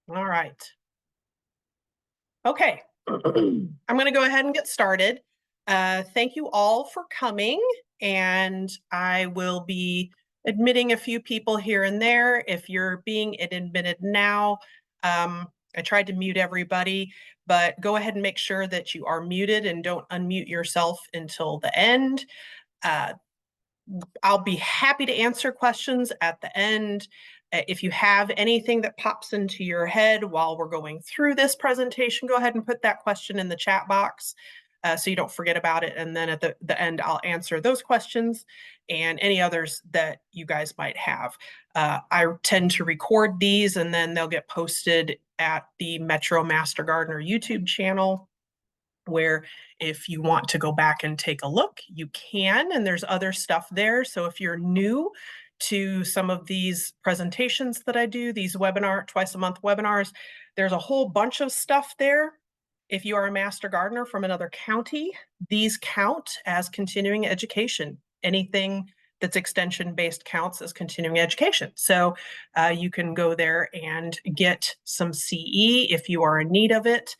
All right. Okay. I'm going to go ahead and get started. Thank you all for coming, and I will be admitting a few people here and there. If you're being admitted now, I tried to mute everybody, but go ahead and make sure that you are muted and don't unmute yourself until the end. Uh, I'll be happy to answer questions at the end. If you have anything that pops into your head while we're going through this presentation, go ahead and put that question in the chat box so you don't forget about it. And then at the end, I'll answer those questions and any others that you guys might have. I tend to record these and then they'll get posted at the Metro Master Gardener YouTube channel, where if you want to go back and take a look, you can, and there's other stuff there. So if you're new to some of these presentations that I do, these twice a month webinars, there's a whole bunch of stuff there. If you are a master gardener from another county, these count as continuing education. Anything that's extension-based counts as continuing education. So you can go there and get some CE if you are in need of it.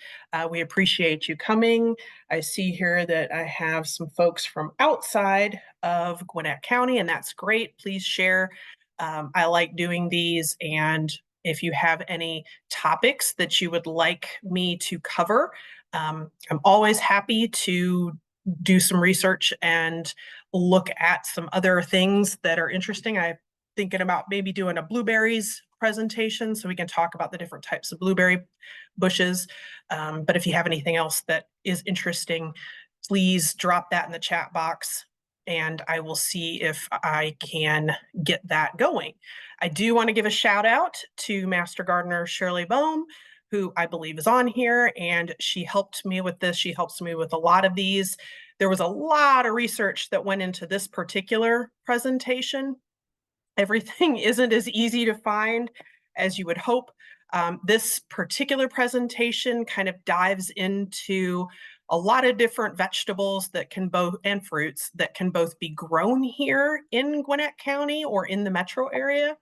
We appreciate you coming. I see here that I have some folks from outside of Gwinnett County, and that's great. Please share. I like doing these, and if you have any topics that you would like me to cover, I'm always happy to do some research and look at some other things that are interesting. I'm thinking about maybe doing a blueberries presentation so we can talk about the different types of blueberry bushes. But if you have anything else that is interesting, please drop that in the chat box and I will see if I can get that going. I do want to give a shout out to Master Gardener Shirley Bohm, who I believe is on here, and she helped me with this. She helps me with a lot of these. There was a lot of research that went into this particular presentation. Everything isn't as easy to find as you would hope. This particular presentation kind of dives into a lot of different vegetables that can both, and fruits that can both be grown here in Gwinnett County or in the metro area,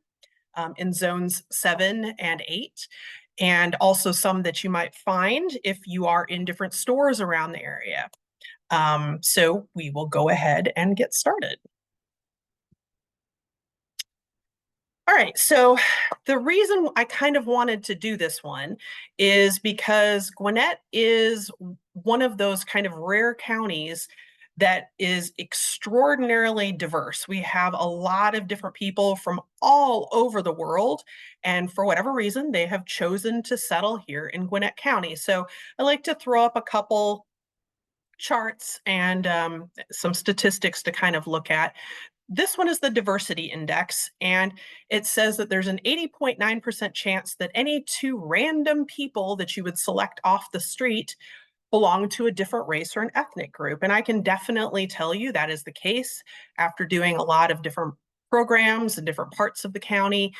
in zones 7 and 8. And also some that you might find if you are in different stores around the area. So we will go ahead and get started. All right, so the reason I kind of wanted to do this one is because Gwinnett is one of those kind of rare counties that is extraordinarily diverse. We have a lot of different people from all over the world, and for whatever reason, they have chosen to settle here in Gwinnett County. So I like to throw up a couple charts and some statistics to kind of look at. This one is the diversity index, and it says that there's an 80.9% chance that any two random people that you would select off the street belong to a different race or an ethnic group. And I can definitely tell you that is the case after doing a lot of different programs in different parts of the county.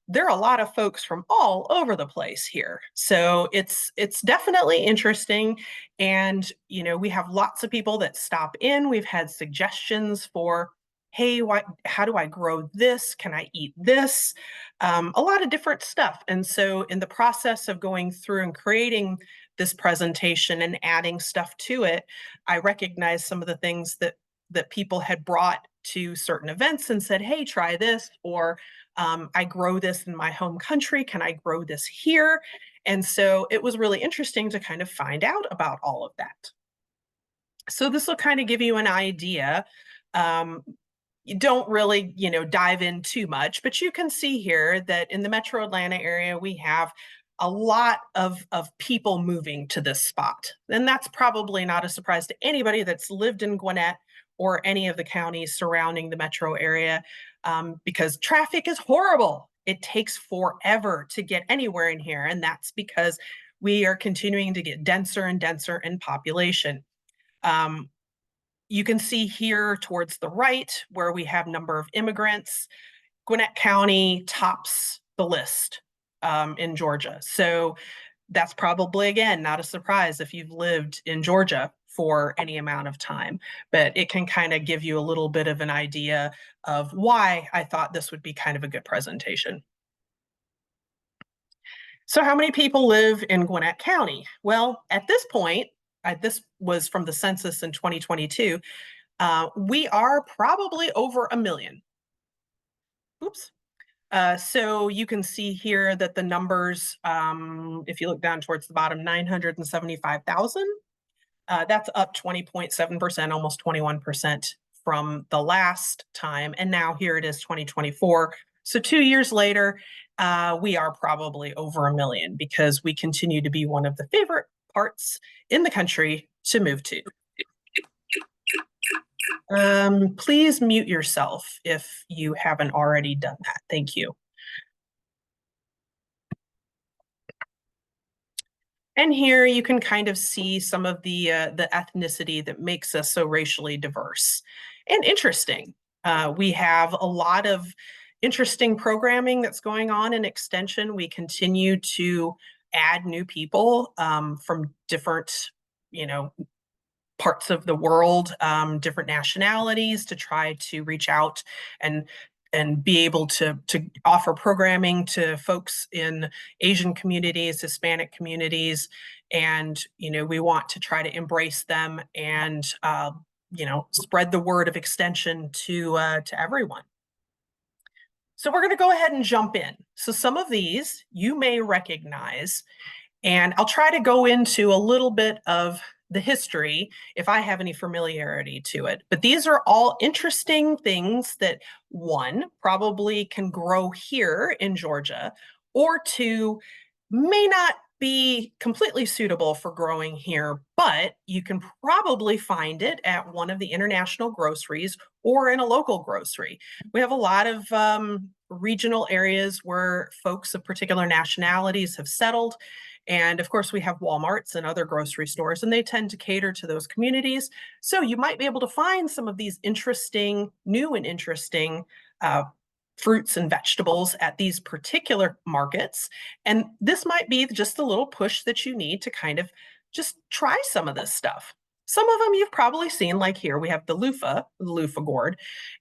There are a lot of folks from all over the place here. So it's definitely interesting. And, you know, we have lots of people that stop in. We've had suggestions for, hey, how do I grow this? Can I eat this? A lot of different stuff. And so in the process of going through and creating this presentation and adding stuff to it, I recognized some of the things that people had brought to certain events and said, hey, try this, or I grow this in my home country. Can I grow this here? And so it was really interesting to kind of find out about all of that. So this will kind of give you an idea. You don't really, dive in too much, but you can see here that in the Metro Atlanta area, we have a lot of people moving to this spot. And that's probably not a surprise to anybody that's lived in Gwinnett or any of the counties surrounding the metro area, because traffic is horrible. It takes forever to get anywhere in here. And that's because we are continuing to get denser and denser in population. You can see here towards the right where we have number of immigrants. Gwinnett County tops the list in Georgia. So that's probably, again, not a surprise if you've lived in Georgia for any amount of time, but it can kind of give you a little bit of an idea of why I thought this would be kind of a good presentation. So how many people live in Gwinnett County? Well, at this point, this was from the census in 2022, we are probably over a million. Oops. So you can see here that the numbers, if you look down towards the bottom, 975,000. That's up 20.7%, almost 21% from the last time. And now here it is 2024. So 2 years later, we are probably over a million because we continue to be one of the favorite parts in the country to move to. Please mute yourself if you haven't already done that. Thank you. And here you can kind of see some of the ethnicity that makes us so racially diverse and interesting. We have a lot of interesting programming that's going on in Extension. We continue to add new people from different, parts of the world, different nationalities, to try to reach out and be able to offer programming to folks in Asian communities, Hispanic communities, and we want to try to embrace them and spread the word of Extension to everyone. So we're going to go ahead and jump in. So some of these you may recognize, and I'll try to go into a little bit of the history if I have any familiarity to it. But these are all interesting things that, one, probably can grow here in Georgia, or two, may not be completely suitable for growing here, but you can probably find it at one of the international groceries or in a local grocery. We have a lot of regional areas where folks of particular nationalities have settled. And of course, we have Walmarts and other grocery stores, and they tend to cater to those communities. So you might be able to find some of these new and interesting fruits and vegetables at these particular markets. And this might be just the little push that you need to kind of just try some of this stuff. Some of them you've probably seen, like here, we have the Loofa gourd,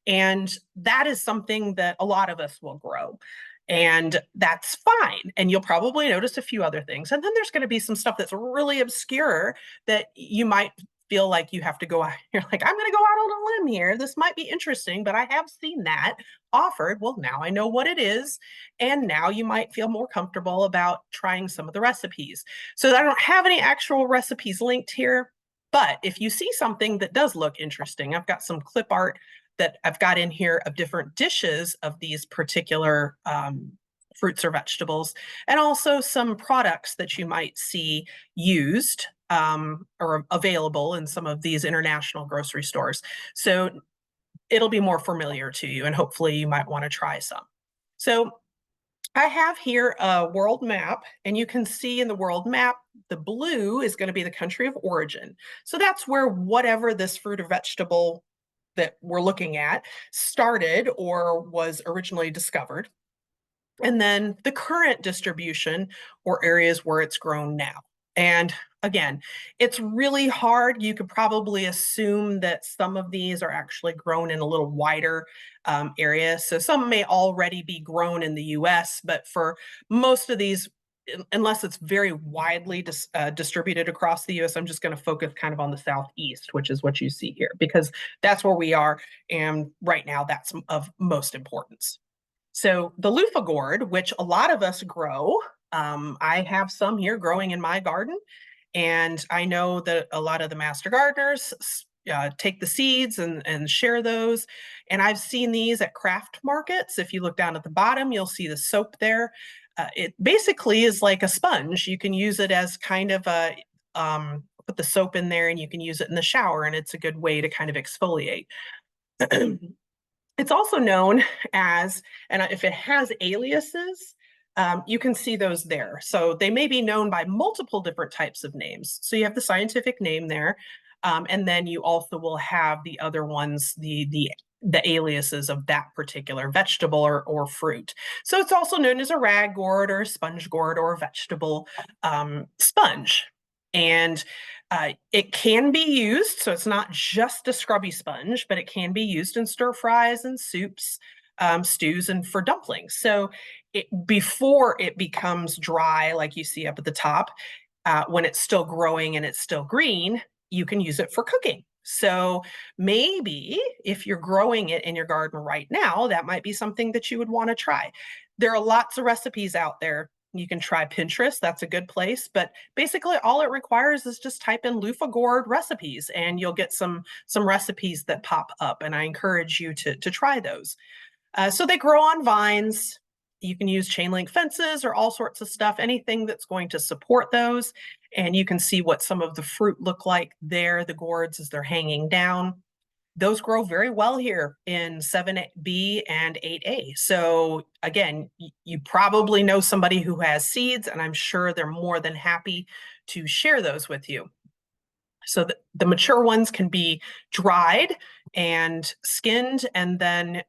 and that is something that a lot of us will grow. And that's fine. And you'll probably notice a few other things. And then there's going to be some stuff that's really obscure that you might feel like you have to go out. You're like, I'm going to go out on a limb here. This might be interesting, but I have seen that offered. Well, now I know what it is. And now you might feel more comfortable about trying some of the recipes. So I don't have any actual recipes linked here, but if you see something that does look interesting, I've got some clip art that I've got in here of different dishes of these particular fruits or vegetables, and also some products that you might see used or available in some of these international grocery stores. So it'll be more familiar to you, and hopefully you might want to try some. So I have here a world map, and you can see in the world map, the blue is going to be the country of origin. So that's where whatever this fruit or vegetable that we're looking at started or was originally discovered. And then the current distribution or areas where it's grown now. And again, it's really hard. You could probably assume that some of these are actually grown in a little wider area. So some may already be grown in the US, but for most of these, unless it's very widely distributed across the US, I'm just going to focus kind of on the Southeast, which is what you see here, because that's where we are. And right now, that's of most importance. So the Loofa gourd, which a lot of us grow, I have some here growing in my garden. And I know that a lot of the master gardeners take the seeds and share those. And I've seen these at craft markets. If you look down at the bottom, you'll see the soap there. It basically is like a sponge. You can use it as kind of a, put the soap in there and you can use it in the shower, and it's a good way to kind of exfoliate. It's also known as, and if it has aliases, you can see those there. So they may be known by multiple different types of names. So you have the scientific name there, and then you also will have the other ones, the aliases of that particular vegetable or fruit. So it's also known as a rag gourd or a sponge gourd or a vegetable sponge. And it can be used, so it's not just a scrubby sponge, but it can be used in stir fries and soups, stews, and for dumplings. So before it becomes dry, like you see up at the top, when it's still growing and it's still green, you can use it for cooking. So maybe if you're growing it in your garden right now, that might be something that you would want to try. There are lots of recipes out there. You can try Pinterest, that's a good place, but basically all it requires is just type in Loofa gourd recipes and you'll get some recipes that pop up, and I encourage you to try those. So they grow on vines. You can use chain link fences or all sorts of stuff, anything that's going to support those. And you can see what some of the fruit look like there, the gourds as they're hanging down. Those grow very well here in 7B and 8A. So again, you probably know somebody who has seeds, and I'm sure they're more than happy to share those with you. So the mature ones can be dried and skinned, and then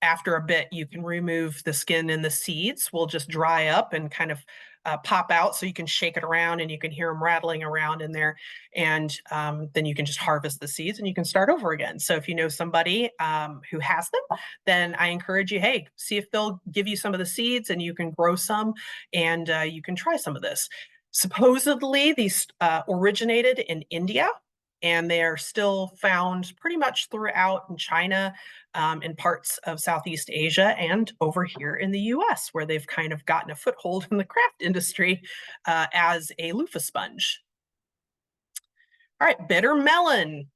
after a bit, you can remove the skin, and the seeds will just dry up and kind of pop out. So you can shake it around and you can hear them rattling around in there. And then you can just harvest the seeds and you can start over again. So if you know somebody who has them, then I encourage you, hey, see if they'll give you some of the seeds and you can grow some, and you can try some of this. Supposedly, these originated in India, and they are still found pretty much throughout in China, in parts of Southeast Asia, and over here in the US, where they've kind of gotten a foothold in the craft industry as a loofah sponge. All right, bitter melon.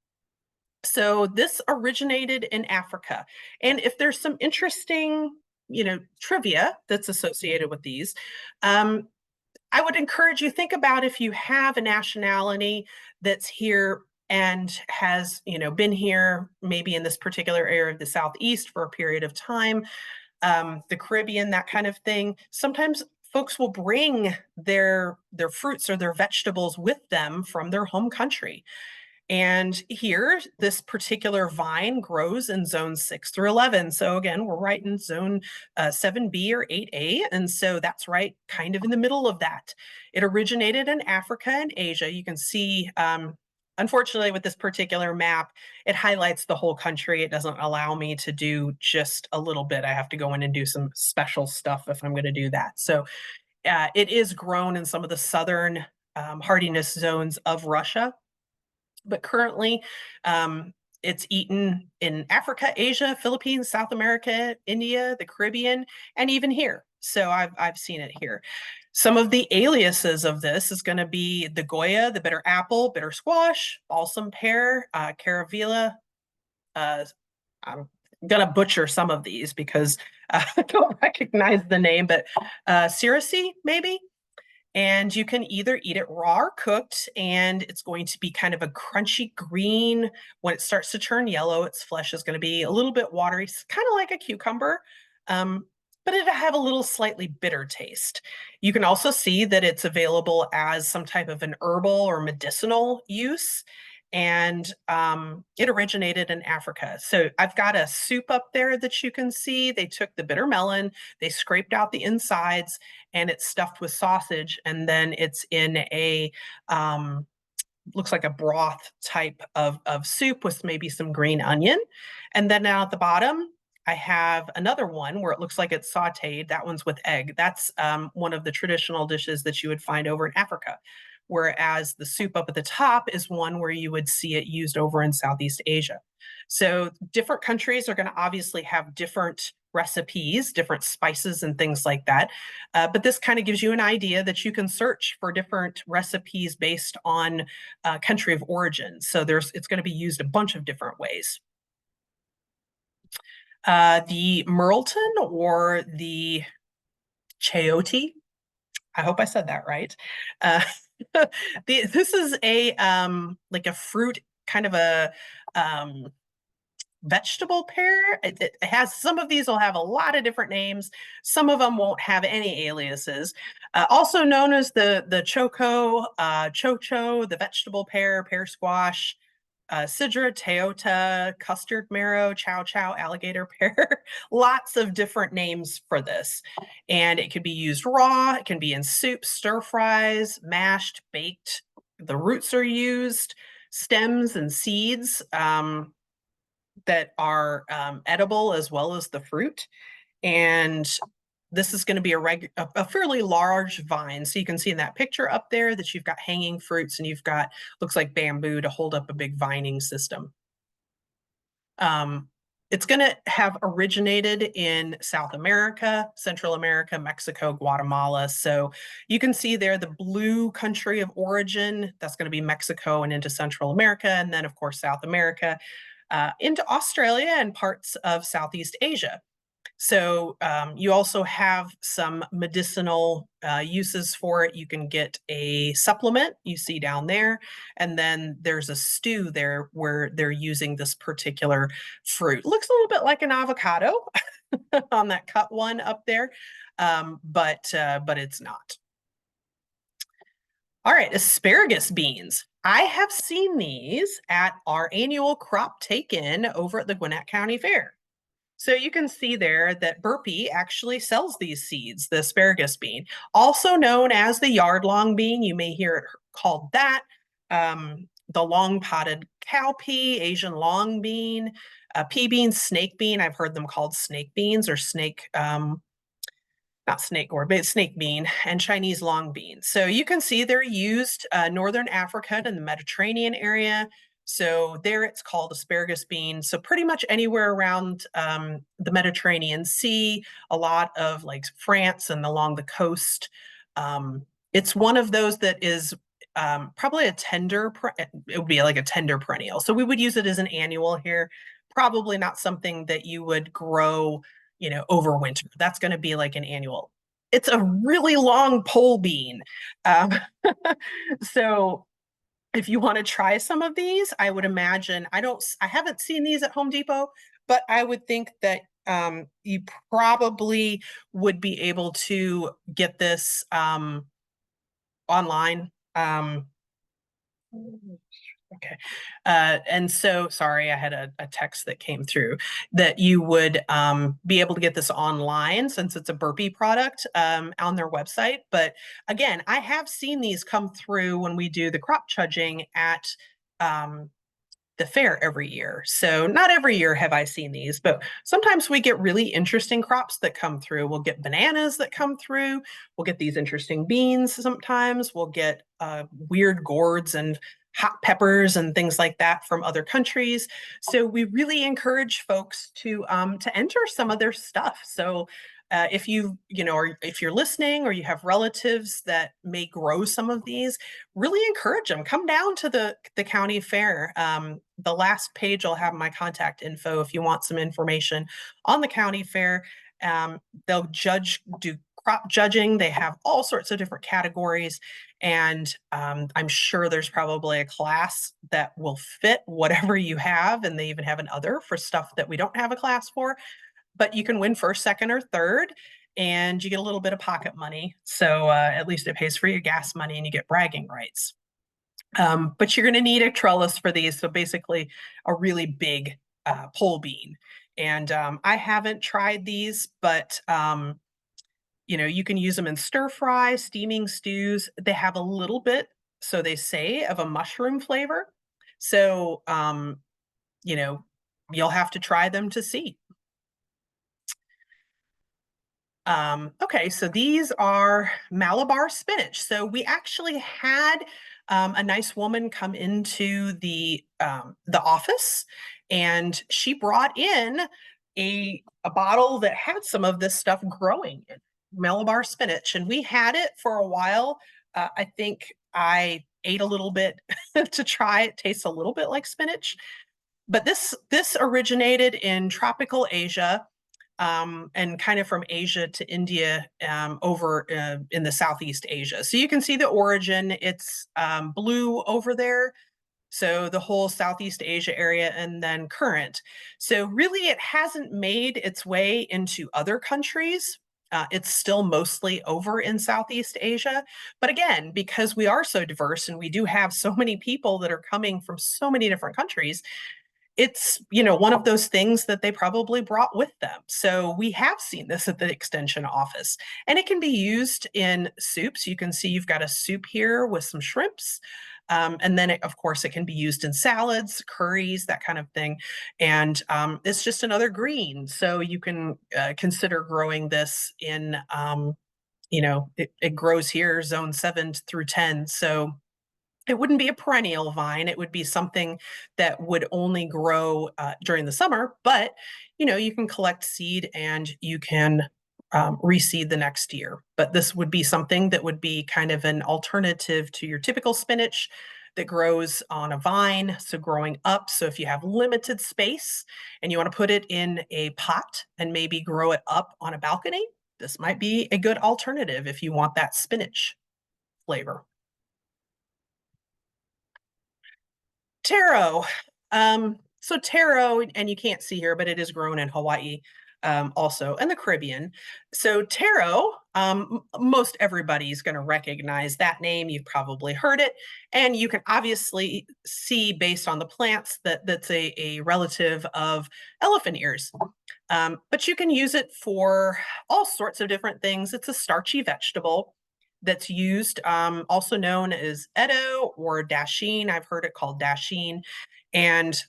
So this originated in Africa. And if there's some interesting, trivia that's associated with these, I would encourage you, think about if you have a nationality that's here and has, been here maybe in this particular area of the Southeast for a period of time, the Caribbean, that kind of thing. Sometimes folks will bring their fruits or their vegetables with them from their home country. And here, this particular vine grows in zone 6 through 11. So again, we're right in zone 7B or 8A. And so that's right kind of in the middle of that. It originated in Africa and Asia. You can see, unfortunately, with this particular map, it highlights the whole country. It doesn't allow me to do just a little bit. I have to go in and do some special stuff if I'm going to do that. So it is grown in some of the southern hardiness zones of Russia. But currently, it's eaten in Africa, Asia, Philippines, South America, India, the Caribbean, and even here. So I've seen it here. Some of the aliases of this is going to be the Goya, the bitter apple, bitter squash, balsam pear, caravilla. I'm going to butcher some of these because I don't recognize the name, but Sirace, maybe? And you can either eat it raw or cooked, and it's going to be kind of a crunchy green. When it starts to turn yellow, its flesh is going to be a little bit watery, kind of like a cucumber, but it'll have a little slightly bitter taste. You can also see that it's available as some type of an herbal or medicinal use, and it originated in Africa. So I've got a soup up there that you can see. They took the bitter melon, they scraped out the insides, and it's stuffed with sausage, and then it's in a looks like a broth type of soup with maybe some green onion. And then down at the bottom, I have another one where it looks like it's sauteed. That one's with egg. That's one of the traditional dishes that you would find over in Africa. Whereas the soup up at the top is one where you would see it used over in Southeast Asia. So different countries are going to obviously have different recipes, different spices and things like that. But this kind of gives you an idea that you can search for different recipes based on country of origin. So it's going to be used a bunch of different ways. The Merleton or the chayote, I hope I said that right. This is a like a fruit, kind of a vegetable pear. It has, some of these will have a lot of different names. Some of them won't have any aliases. Also known as the choco, chocho, the vegetable pear, pear squash, sidra, teota, custard marrow, chow chow, alligator pear. Lots of different names for this. And it could be used raw, it can be in soup, stir fries, mashed, baked. The roots are used, stems and seeds that are edible, as well as the fruit. And this is going to be a fairly large vine. So you can see in that picture up there that you've got hanging fruits and you've got, looks like bamboo to hold up a big vining system. It's going to have originated in South America, Central America, Mexico, Guatemala. So you can see there the blue country of origin, that's going to be Mexico and into Central America. And then, of course, South America, into Australia and parts of Southeast Asia. So you also have some medicinal uses for it. You can get a supplement you see down there, and then there's a stew there where they're using this particular fruit. Looks a little bit like an avocado on that cut one up there, but it's not. All right, asparagus beans. I have seen these at our annual crop take-in over at the Gwinnett County Fair. So you can see there that Burpee actually sells these seeds, the asparagus bean, also known as the yard-long bean. You may hear it called that. The long-potted cowpea, Asian long bean, pea bean, snake bean. I've heard them called snake beans or snake, not snake gourd, but snake bean, and Chinese long bean. So you can see they're used Northern Africa and the Mediterranean area. So there it's called asparagus bean. So pretty much anywhere around the Mediterranean Sea, a lot of like France and along the coast. It's one of those that is probably a tender, it would be like a tender perennial. So we would use it as an annual here. Probably not something that you would grow, you know, over winter. That's going to be like an annual. It's a really long pole bean. So if you want to try some of these, I would imagine, I haven't seen these at Home Depot, but I would think that you probably would be able to get this online. Okay. And so, sorry, I had a text that came through that you would be able to get this online since it's a Burpee product on their website. But again, I have seen these come through when we do the crop judging at the fair every year. So not every year have I seen these, but sometimes we get really interesting crops that come through. We'll get bananas that come through. We'll get these interesting beans sometimes. We'll get weird gourds and hot peppers and things like that from other countries. So we really encourage folks to enter some of their stuff. So if or if you're listening or you have relatives that may grow some of these, really encourage them. Come down to the county fair. The last page will have my contact info if you want some information on the county fair. They'll do crop judging. They have all sorts of different categories. And I'm sure there's probably a class that will fit whatever you have. And they even have an other for stuff that we don't have a class for. But you can win first, second, or third, and you get a little bit of pocket money. So at least it pays for your gas money and you get bragging rights. But you're going to need a trellis for these. So basically a really big pole bean. And I haven't tried these, but you can use them in stir fry, steaming stews. They have a little bit, so they say, of a mushroom flavor. So, you'll have to try them to see. Okay, so these are Malabar spinach. So we actually had a nice woman come into the office, and she brought in a bottle that had some of this stuff growing in Malabar spinach, and we had it for a while. I think I ate a little bit to try. It tastes a little bit like spinach, but this originated in tropical Asia. And kind of from Asia to India over in the Southeast Asia. So you can see the origin. It's blue over there. So the whole Southeast Asia area and then current. So really it hasn't made its way into other countries. It's still mostly over in Southeast Asia. But again, because we are so diverse and we do have so many people that are coming from so many different countries, it's, one of those things that they probably brought with them. So we have seen this at the extension office, and it can be used in soups. You can see you've got a soup here with some shrimps. And then, of course, it can be used in salads, curries, that kind of thing. And it's just another green. So you can consider growing this in, it grows here, zone 7 through 10. So it wouldn't be a perennial vine. It would be something that would only grow during the summer, but you can collect seed and you can reseed the next year. But this would be something that would be kind of an alternative to your typical spinach that grows on a vine, so growing up. So if you have limited space and you want to put it in a pot and maybe grow it up on a balcony, this might be a good alternative if you want that spinach flavor. Taro. So taro, and you can't see here, but it is grown in Hawaii also, and the Caribbean. So taro, most everybody's going to recognize that name. You've probably heard it, and you can obviously see based on the plants that that's a relative of elephant ears. But you can use it for all sorts of different things. It's a starchy vegetable that's used, also known as Edo or dasheen. I've heard it called dasheen. And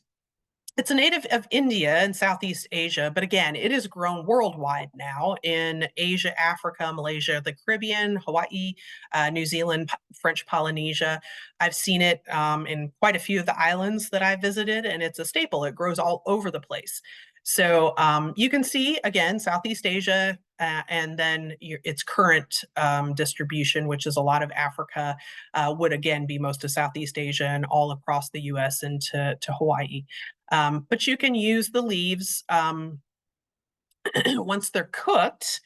it's a native of India and Southeast Asia, but again, it is grown worldwide now in Asia, Africa, Malaysia, the Caribbean, Hawaii, New Zealand, French Polynesia. I've seen it in quite a few of the islands that I visited, and it's a staple. It grows all over the place. So you can see, again, Southeast Asia, and then its current distribution, which is a lot of Africa, would again be most of Southeast Asia and all across the US and to Hawaii. But you can use the leaves once they're cooked.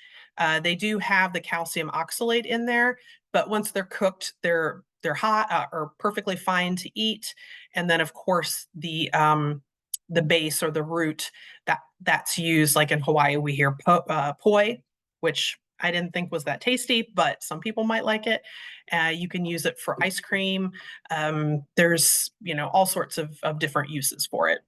They do have the calcium oxalate in there, but once they're cooked, they're hot or perfectly fine to eat. And then, of course, the base or the root that's used, like in Hawaii, we hear poi, which I didn't think was that tasty, but some people might like it. You can use it for ice cream. There's all sorts of different uses for it.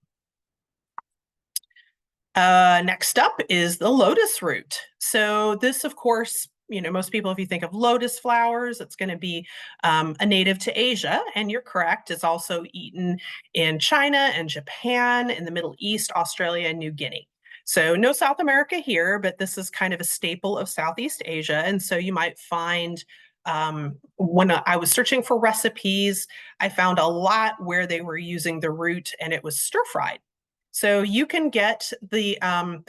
Next up is the lotus root. So this, of course, most people, if you think of lotus flowers, it's going to be a native to Asia. And you're correct. It's also eaten in China and Japan, in the Middle East, Australia, and New Guinea. So no South America here, but this is kind of a staple of Southeast Asia. And so you might find when I was searching for recipes, I found a lot where they were using the root and it was stir fried. So you can get the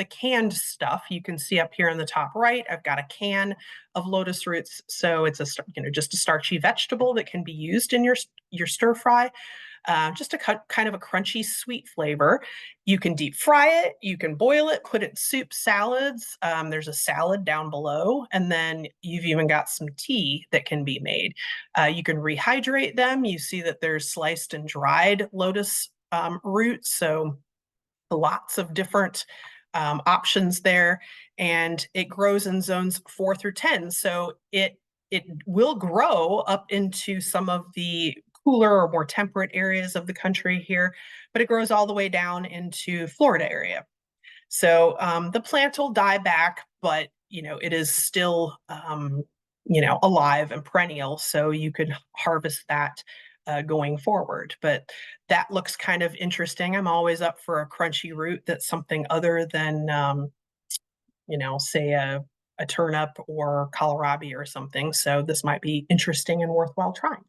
canned stuff. You can see up here in the top right, I've got a can of lotus roots. So it's just a starchy vegetable that can be used in your stir fry. Just a kind of a crunchy, sweet flavor. You can deep fry it. You can boil it, put it in soup, salads. There's a salad down below, and then you've even got some tea that can be made. You can rehydrate them. You see that there's sliced and dried lotus roots. So lots of different options there, and it grows in zones 4 through 10. So it will grow up into some of the cooler or more temperate areas of the country here, but it grows all the way down into Florida area. So the plant will die back, but it is still alive and perennial. So you could harvest that going forward. But that looks kind of interesting. I'm always up for a crunchy root that's something other than, say a turnip or kohlrabi or something. So this might be interesting and worthwhile trying.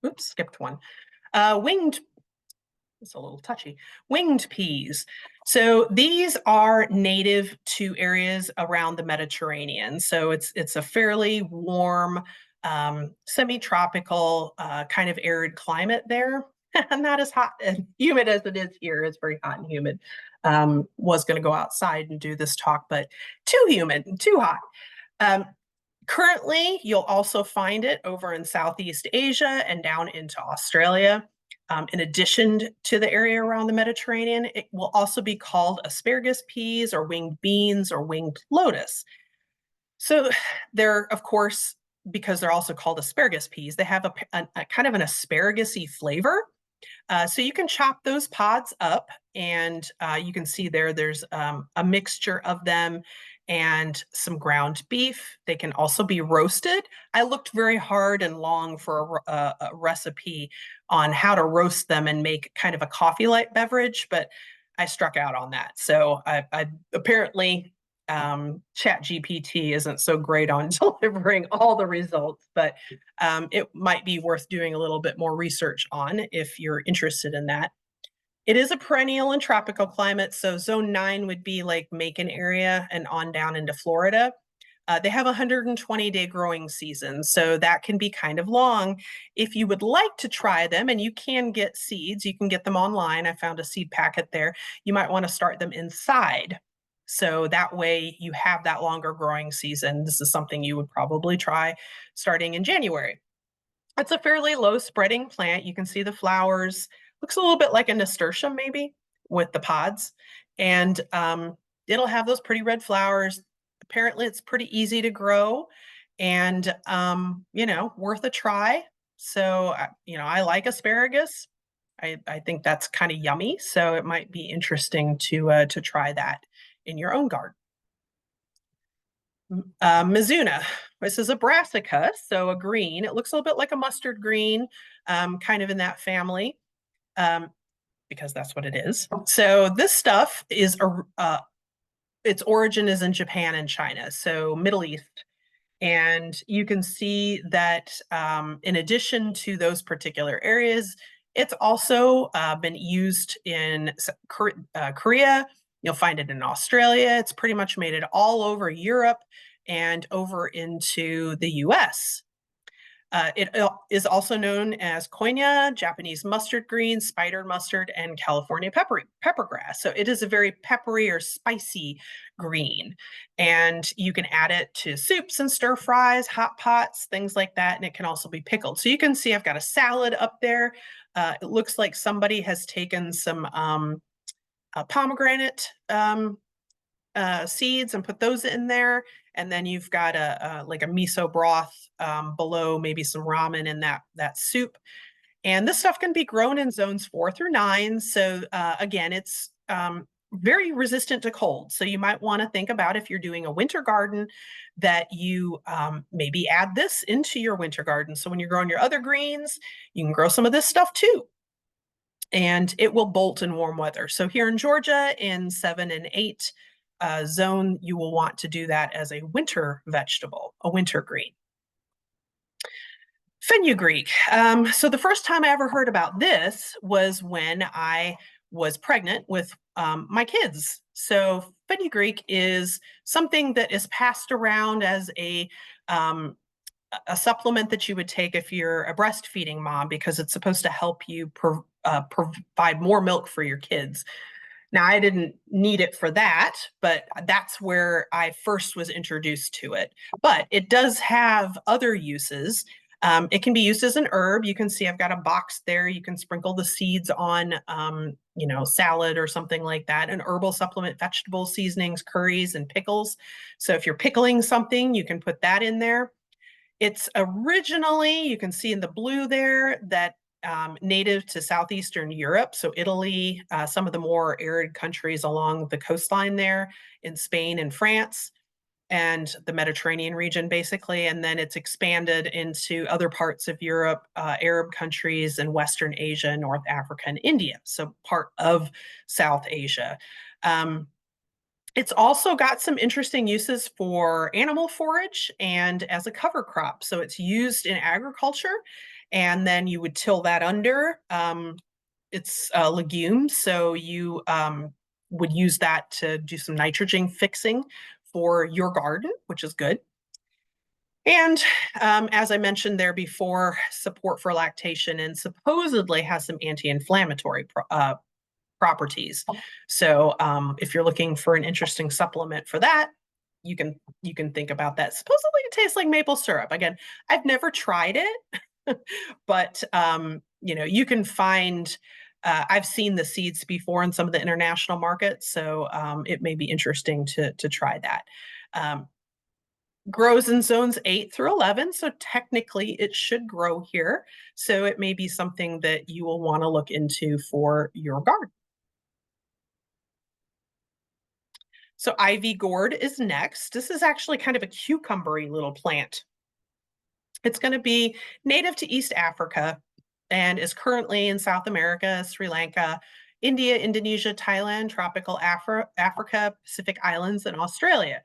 Oops, skipped one. Winged, it's a little touchy. Winged peas. So these are native to areas around the Mediterranean. So it's a fairly warm, semi-tropical, kind of arid climate there. Not as hot and humid as it is here. It's very hot and humid. Was going to go outside and do this talk, but too humid and too hot. Currently, you'll also find it over in Southeast Asia and down into Australia. In addition to the area around the Mediterranean, it will also be called asparagus peas or winged beans or winged lotus. So they're, of course, because they're also called asparagus peas, they have a kind of an asparagus-y flavor. So you can chop those pods up, and you can see there's a mixture of them and some ground beef. They can also be roasted. I looked very hard and long for a recipe on how to roast them and make kind of a coffee-like beverage, but I struck out on that. So I apparently Chat GPT isn't so great on delivering all the results, but it might be worth doing a little bit more research on if you're interested in that. It is a perennial and tropical climate, so zone 9 would be like Macon area and on down into Florida. They have a 120-day growing season, so that can be kind of long. If you would like to try them, and you can get seeds, you can get them online. I found a seed packet there. You might want to start them inside. So that way you have that longer growing season. This is something you would probably try starting in January. It's a fairly low spreading plant. You can see the flowers. Looks a little bit like a nasturtium maybe with the pods. And it'll have those pretty red flowers. Apparently it's pretty easy to grow and, worth a try. So, I like asparagus. I think that's kind of yummy. So it might be interesting to try that in your own garden. Mizuna. This is a brassica, so a green. It looks a little bit like a mustard green, kind of in that family, because that's what it is. So this stuff is its origin is in Japan and China, so Middle East. And you can see that in addition to those particular areas, it's also been used in Korea. You'll find it in Australia. It's pretty much made it all over Europe and over into the US. It is also known as konya, Japanese mustard green, spider mustard, and California peppergrass. So it is a very peppery or spicy green. And you can add it to soups and stir fries, hot pots, things like that. And it can also be pickled. So you can see I've got a salad up there. It looks like somebody has taken some pomegranate seeds and put those in there. And then you've got like a miso broth below, maybe some ramen in that soup. And this stuff can be grown in zones 4 through 9. So again, it's very resistant to cold. So you might want to think about, if you're doing a winter garden, that you maybe add this into your winter garden. So when you're growing your other greens, you can grow some of this stuff too. And it will bolt in warm weather. So here in Georgia, in 7 and 8 zone, you will want to do that as a winter vegetable, a winter green. Fenugreek. So the first time I ever heard about this was when I was pregnant with my kids. So fenugreek is something that is passed around as a supplement that you would take if you're a breastfeeding mom, because it's supposed to help you provide more milk for your kids. Now, I didn't need it for that, but that's where I first was introduced to it. But it does have other uses. It can be used as an herb. You can see I've got a box there. You can sprinkle the seeds on, salad or something like that. An herbal supplement, vegetable seasonings, curries, and pickles. So if you're pickling something, you can put that in there. It's originally, you can see in the blue there, that native to southeastern Europe, so Italy, some of the more arid countries along the coastline there in Spain and France, and the Mediterranean region, basically. And then it's expanded into other parts of Europe, Arab countries, and Western Asia, North Africa, and India, so part of South Asia. It's also got some interesting uses for animal forage and as a cover crop. So it's used in agriculture, and then you would till that under. It's a legume, so you would use that to do some nitrogen fixing for your garden, which is good. And as I mentioned there before, support for lactation, and supposedly has some anti-inflammatory properties. So if you're looking for an interesting supplement for that, you can think about that. Supposedly it tastes like maple syrup. Again, I've never tried it, but you can find. I've seen the seeds before in some of the international markets, so it may be interesting to try that. Grows in zones 8 through 11, so technically it should grow here. So it may be something that you will want to look into for your garden. So ivy gourd is next. This is actually kind of a cucumbery little plant. It's going to be native to East Africa and is currently in South America, Sri Lanka, India, Indonesia, Thailand, tropical Africa, Pacific Islands, and Australia.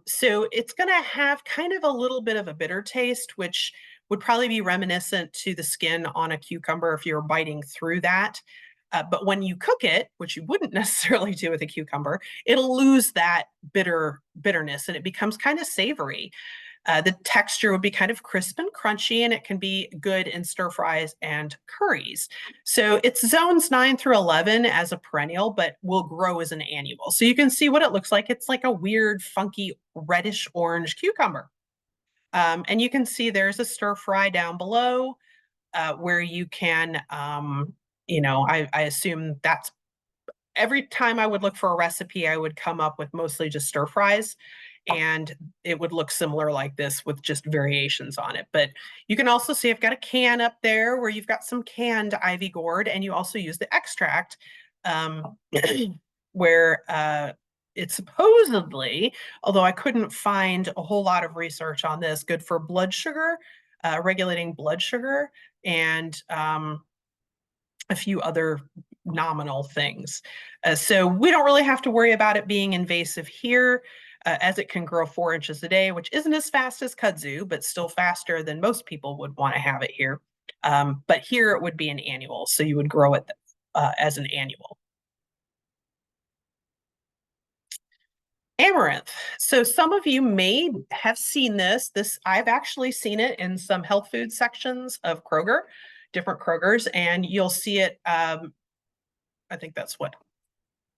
So it's going to have kind of a little bit of a bitter taste, which would probably be reminiscent to the skin on a cucumber if you were biting through that. But when you cook it, which you wouldn't necessarily do with a cucumber, it'll lose that bitterness and it becomes kind of savory. The texture would be kind of crisp and crunchy, and it can be good in stir fries and curries. So it's zones 9 through 11 as a perennial, but will grow as an annual. So you can see what it looks like. It's like a weird, funky, reddish orange cucumber. And you can see there's a stir fry down below where you can, I assume that's every time I would look for a recipe, I would come up with mostly just stir fries and it would look similar like this with just variations on it. But you can also see I've got a can up there where you've got some canned ivy gourd and you also use the extract um, where it's supposedly, although I couldn't find a whole lot of research on this, good for blood sugar, regulating blood sugar, and a few other nominal things. So we don't really have to worry about it being invasive here, as it can grow 4 inches a day, which isn't as fast as kudzu, but still faster than most people would want to have it here. But here it would be an annual, so you would grow it as an annual. Amaranth. So some of you may have seen this. I've actually seen it in some health food sections of Kroger, different Krogers, and you'll see it. I think that's what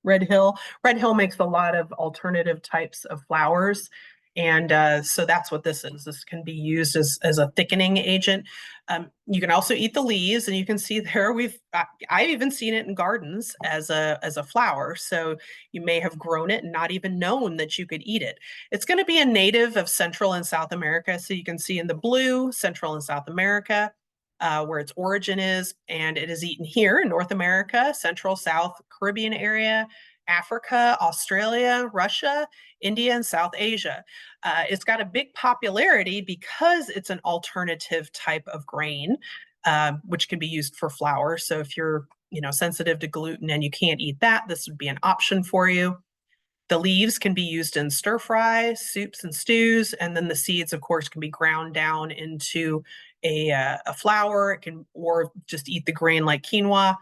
Red Hill. Red Hill makes a lot of alternative types of flours. And so that's what this is. This can be used as a thickening agent. You can also eat the leaves, and you can see there I've even seen it in gardens as a flower. So you may have grown it and not even known that you could eat it. It's going to be a native of Central and South America. So you can see in the blue, Central and South America. Where its origin is, and it is eaten here in North America, Central, South, Caribbean area, Africa, Australia, Russia, India, and South Asia. It's got a big popularity because it's an alternative type of grain, which can be used for flour. So if you're sensitive to gluten and you can't eat that, this would be an option for you. The leaves can be used in stir fry, soups and stews, and then the seeds, of course, can be ground down into a flour. It can, or just eat the grain like quinoa,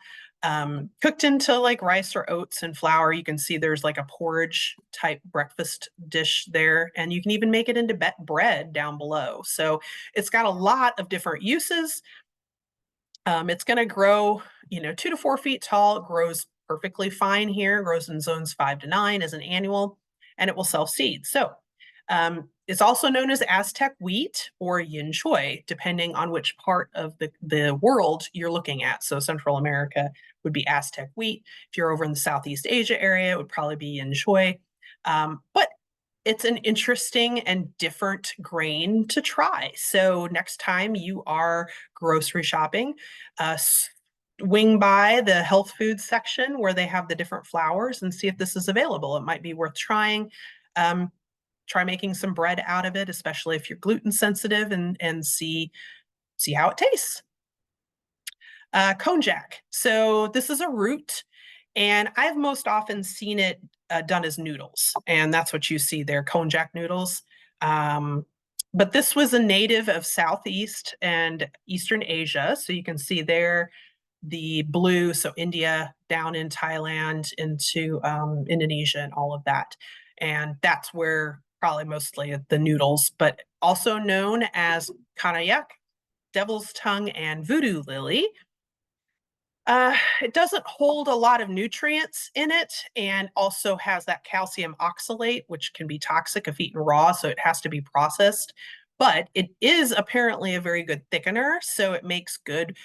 cooked into like rice or oats and flour. You can see there's like a porridge type breakfast dish there, and you can even make it into bread down below. So it's got a lot of different uses. It's going to grow, 2 to 4 feet tall. It grows perfectly fine here, grows in zones 5 to 9 as an annual, and it will self-seed. So it's also known as Aztec wheat or yin choy, depending on which part of the world you're looking at. So Central America would be Aztec wheat. If you're over in the Southeast Asia area, it would probably be yin choy. But it's an interesting and different grain to try. So next time you are grocery shopping, swing by the health food section where they have the different flours and see if this is available. It might be worth trying. Try making some bread out of it, especially if you're gluten sensitive, and see how it tastes. Konjac. So this is a root, and I've most often seen it done as noodles, and that's what you see there, konjac noodles. But this was a native of Southeast and Eastern Asia. So you can see there the blue, so India, down in Thailand, into Indonesia and all of that. And that's where probably mostly the noodles, but also known as kanayak, devil's tongue, and voodoo lily. It doesn't hold a lot of nutrients in it, and also has that calcium oxalate, which can be toxic if eaten raw, so it has to be processed. But it is apparently a very good thickener, so it makes good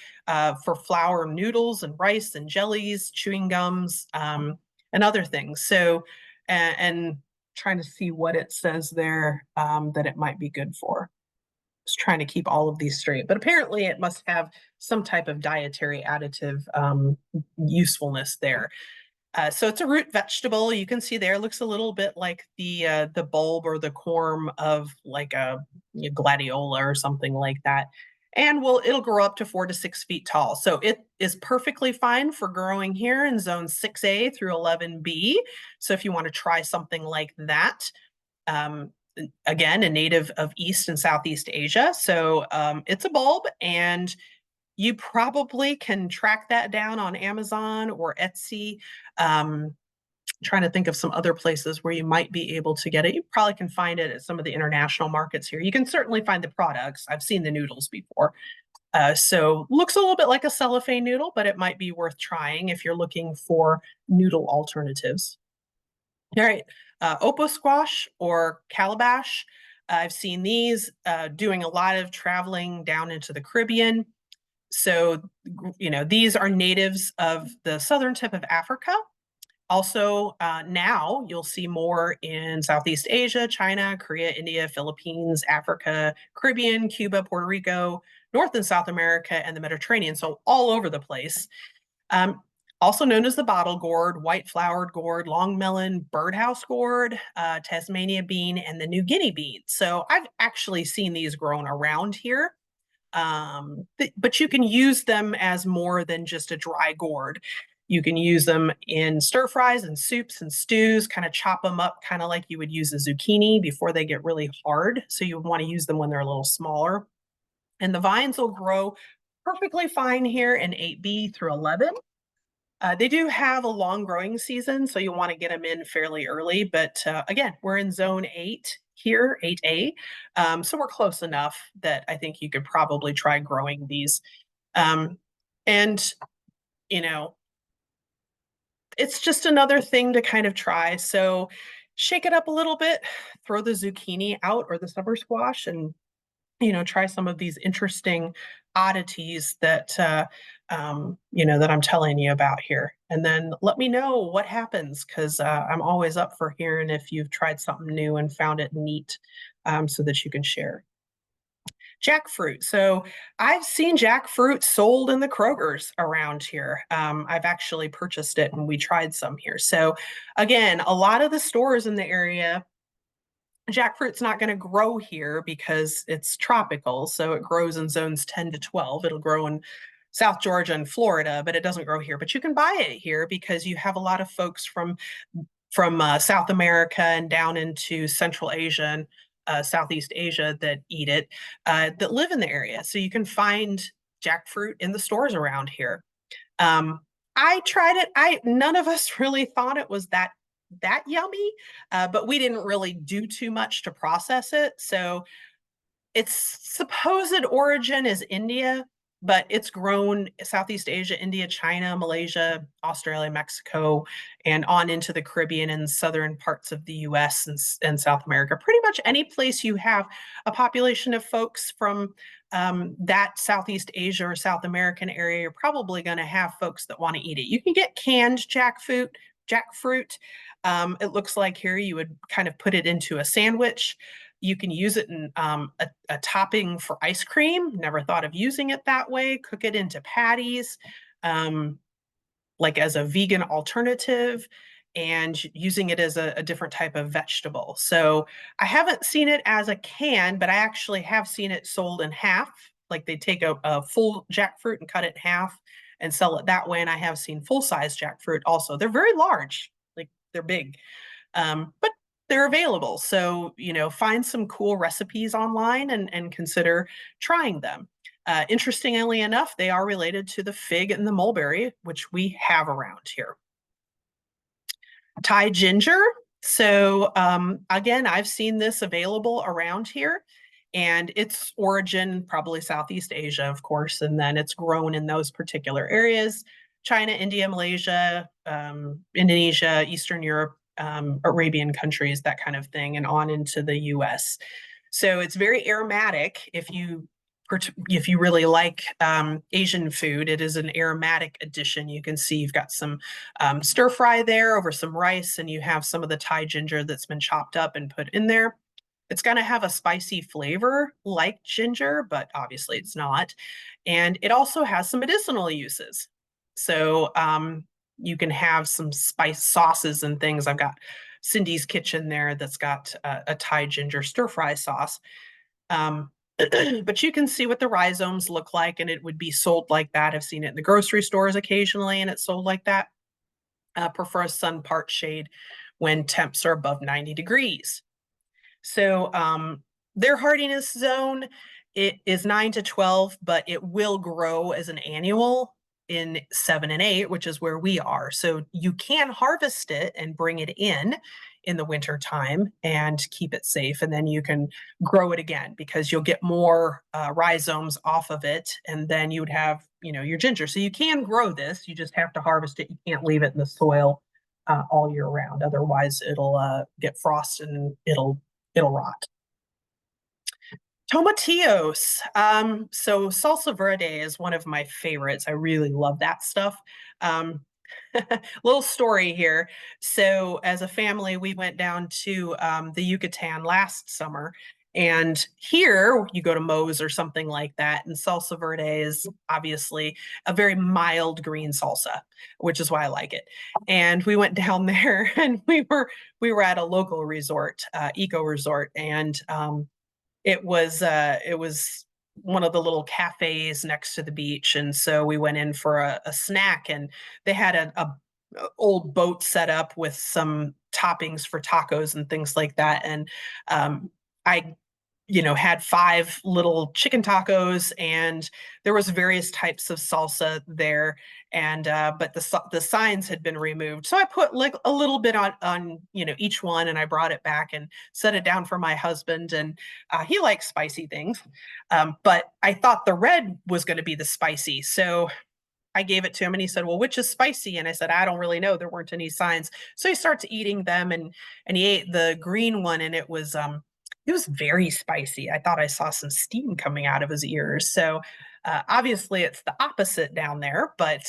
for flour noodles and rice and jellies, chewing gums, and other things. So, and trying to see what it says there that it might be good for. Just trying to keep all of these straight, but apparently it must have some type of dietary additive usefulness there. So it's a root vegetable. You can see there, looks a little bit like the bulb or the corm of like a gladiola or something like that. And it'll grow up to 4 to 6 feet tall. So it is perfectly fine for growing here in zone 6A through 11B. So if you want to try something like that, again, a native of East and Southeast Asia. So it's a bulb, and you probably can track that down on Amazon or Etsy. Trying to think of some other places where you might be able to get it. You probably can find it at some of the international markets here. You can certainly find the products. I've seen the noodles before. So looks a little bit like a cellophane noodle, but it might be worth trying if you're looking for noodle alternatives. All right, opo squash or calabash. I've seen these doing a lot of traveling down into the Caribbean. So, these are natives of the southern tip of Africa. Also, now you'll see more in Southeast Asia, China, Korea, India, Philippines, Africa, Caribbean, Cuba, Puerto Rico, North and South America, and the Mediterranean. So all over the place. Also known as the bottle gourd, white flowered gourd, long melon, birdhouse gourd, Tasmania bean, and the New Guinea bean. So I've actually seen these grown around here. But you can use them as more than just a dry gourd. You can use them in stir fries and soups and stews, kind of chop them up, kind of like you would use a zucchini before they get really hard. So you want to use them when they're a little smaller. And the vines will grow perfectly fine here in 8B through 11. They do have a long growing season, so you want to get them in fairly early. But again, we're in zone 8 here, 8A. So we're close enough that I think you could probably try growing these. And, it's just another thing to kind of try. So shake it up a little bit, throw the zucchini out or the summer squash, and try some of these interesting oddities that that I'm telling you about here. And then let me know what happens, because I'm always up for hearing if you've tried something new and found it neat, so that you can share. Jackfruit. So I've seen jackfruit sold in the Kroger's around here. I've actually purchased it and we tried some here. So again, a lot of the stores in the area, jackfruit's not going to grow here because it's tropical. So it grows in zones 10 to 12. It'll grow in South Georgia and Florida, but it doesn't grow here. But you can buy it here because you have a lot of folks from South America and down into Central Asia and Southeast Asia that eat it, that live in the area. So you can find jackfruit in the stores around here. I tried it. None of us really thought it was that yummy, but we didn't really do too much to process it. So its supposed origin is India, but it's grown Southeast Asia, India, China, Malaysia, Australia, Mexico, and on into the Caribbean and southern parts of the US and South America. Pretty much any place you have a population of folks from that Southeast Asia or South American area, you're probably going to have folks that want to eat it. You can get canned jackfruit. It looks like here you would kind of put it into a sandwich. You can use it in a topping for ice cream. Never thought of using it that way. Cook it into patties, like as a vegan alternative, and using it as a different type of vegetable. So I haven't seen it as a can, but I actually have seen it sold in half. Like they take a full jackfruit and cut it in half and sell it that way. And I have seen full-size jackfruit also. They're very large, like they're big. But they're available. So, find some cool recipes online and consider trying them. Interestingly enough, they are related to the fig and the mulberry, which we have around here. Thai ginger. So again, I've seen this available around here, and its origin probably Southeast Asia, of course, and then it's grown in those particular areas: China, India, Malaysia, Indonesia, Eastern Europe, Arabian countries, that kind of thing, and on into the US. So it's very aromatic if you if you really like Asian food, it is an aromatic addition. You can see you've got some stir fry there over some rice, and you have some of the Thai ginger that's been chopped up and put in there. It's going to have a spicy flavor like ginger, but obviously it's not. And it also has some medicinal uses. So you can have some spice sauces and things. I've got Cindy's Kitchen there that's got a Thai ginger stir fry sauce. Um, but you can see what the rhizomes look like, and it would be sold like that. I've seen it in the grocery stores occasionally, and it's sold like that. Prefer a sun part shade when temps are above 90 degrees. So their hardiness zone, it is 9 to 12, but it will grow as an annual in 7 and 8, which is where we are. So you can harvest it and bring it in the winter time and keep it safe. And then you can grow it again because you'll get more rhizomes off of it. And then you would have, your ginger. So you can grow this. You just have to harvest it. You can't leave it in the soil all year round. Otherwise, it'll get frost and it'll rot. Tomatillos. So salsa verde is one of my favorites. I really love that stuff. Little story here. So as a family, we went down to the Yucatan last summer. And here you go to Moe's or something like that. And salsa verde is obviously a very mild green salsa, which is why I like it. And we went down there and we were at a local resort, eco resort, and it was one of the little cafes next to the beach, and so we went in for a snack, and they had a old boat set up with some toppings for tacos and things like that. And I had 5 little chicken tacos, and there was various types of salsa there. And but the signs had been removed, so I put like a little bit on each one, and I brought it back and set it down for my husband. And he likes spicy things, but I thought the red was going to be the spicy, so I gave it to him, and he said, "Well, which is spicy?" And I said, "I don't really know. There weren't any signs." So he starts eating them, and he ate the green one, and it was very spicy. I thought I saw some steam coming out of his ears. So obviously it's the opposite down there, but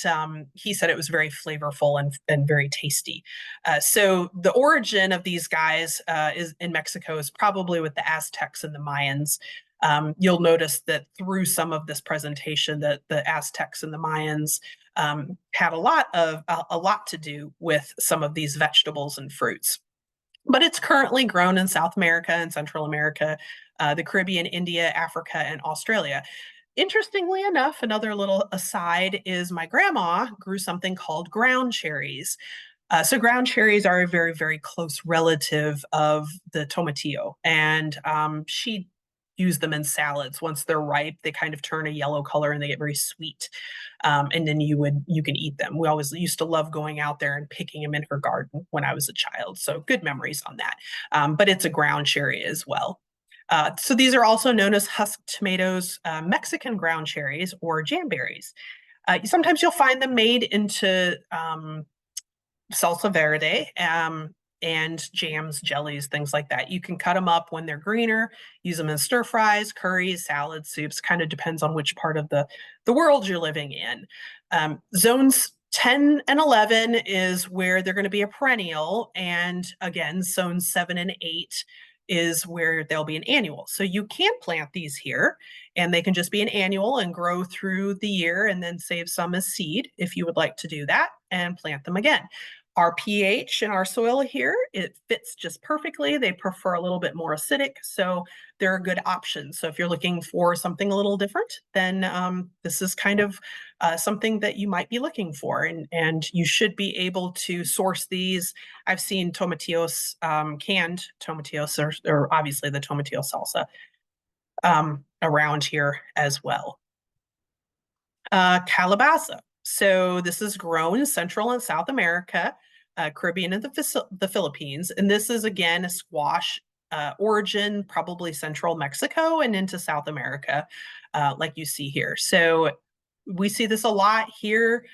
he said it was very flavorful and very tasty. So the origin of these guys is in Mexico is probably with the Aztecs and the Mayans. You'll notice that through some of this presentation that the Aztecs and the Mayans had a lot to do with some of these vegetables and fruits. But it's currently grown in South America and Central America, the Caribbean, India, Africa, and Australia. Interestingly enough, another little aside is my grandma grew something called ground cherries. So ground cherries are a very, very close relative of the tomatillo, and she used them in salads. Once they're ripe, they kind of turn a yellow color and they get very sweet. And then you can eat them. We always used to love going out there and picking them in her garden when I was a child. So good memories on that. But it's a ground cherry as well. So these are also known as husk tomatoes, Mexican ground cherries, or jamberries. Sometimes you'll find them made into salsa verde and jams, jellies, things like that. You can cut them up when they're greener, use them in stir fries, curries, salads, soups, kind of depends on which part of the world you're living in. Zones 10 and 11 is where they're going to be a perennial. And again, zones 7 and 8 is where they'll be an annual. So you can plant these here, and they can just be an annual and grow through the year, and then save some as seed if you would like to do that, and plant them again. Our pH in our soil here, it fits just perfectly. They prefer a little bit more acidic, so they're a good option. So if you're looking for something a little different, then this is kind of something that you might be looking for, and you should be able to source these. I've seen tomatillos, canned tomatillos, or obviously the tomatillo salsa around here as well. Calabaza. So this is grown in Central and South America, Caribbean, and the Philippines. And this is, again, a squash origin, probably Central Mexico and into South America, like you see here. So we see this a lot here.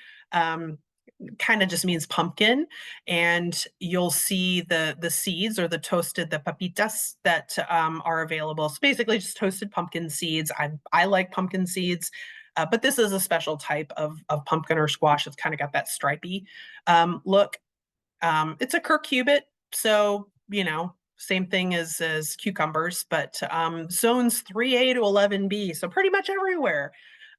kind of just means pumpkin, and you'll see the seeds or the papitas that are available. So basically just toasted pumpkin seeds. I like pumpkin seeds, but this is a special type of pumpkin or squash. It's kind of got that stripy look. It's a curcubit, so same thing as cucumbers, but zones 3A to 11B, so pretty much everywhere.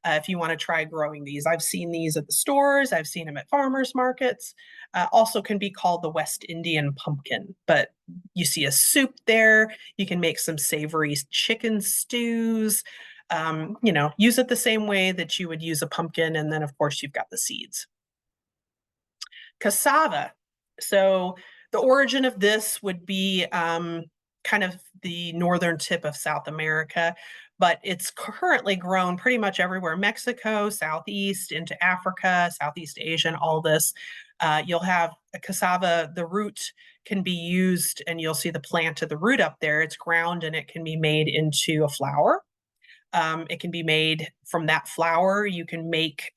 If you want to try growing these, I've seen these at the stores. I've seen them at farmers markets. Also can be called the West Indian pumpkin, but you see a soup there. You can make some savory chicken stews. Use it the same way that you would use a pumpkin, and then of course you've got the seeds. Cassava. So the origin of this would be kind of the northern tip of South America, but it's currently grown pretty much everywhere. Mexico, Southeast, into Africa, Southeast Asia, and all this. You'll have a cassava, the root can be used, and you'll see the plant of the root up there. It's ground and it can be made into a flour. It can be made from that flour. You can make,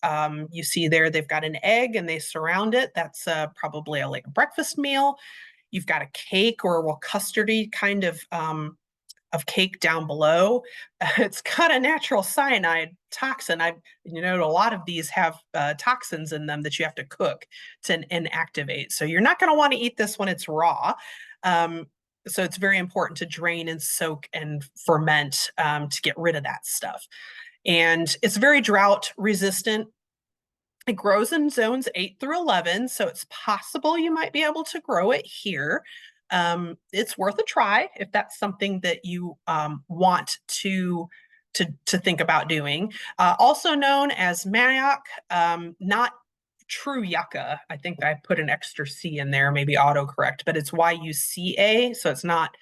you see there, they've got an egg and they surround it. That's probably like a breakfast meal. You've got a cake or a custardy kind of cake down below. It's got a natural cyanide toxin. A lot of these have toxins in them that you have to cook to inactivate. So you're not going to want to eat this when it's raw. So it's very important to drain and soak and ferment to get rid of that stuff. And it's very drought resistant. It grows in zones 8 through 11, so it's possible you might be able to grow it here. It's worth a try if that's something that you want to think about doing. Also known as manioc, not true yucca. I think I put an extra C in there, maybe autocorrect, but it's YUCA, so it's not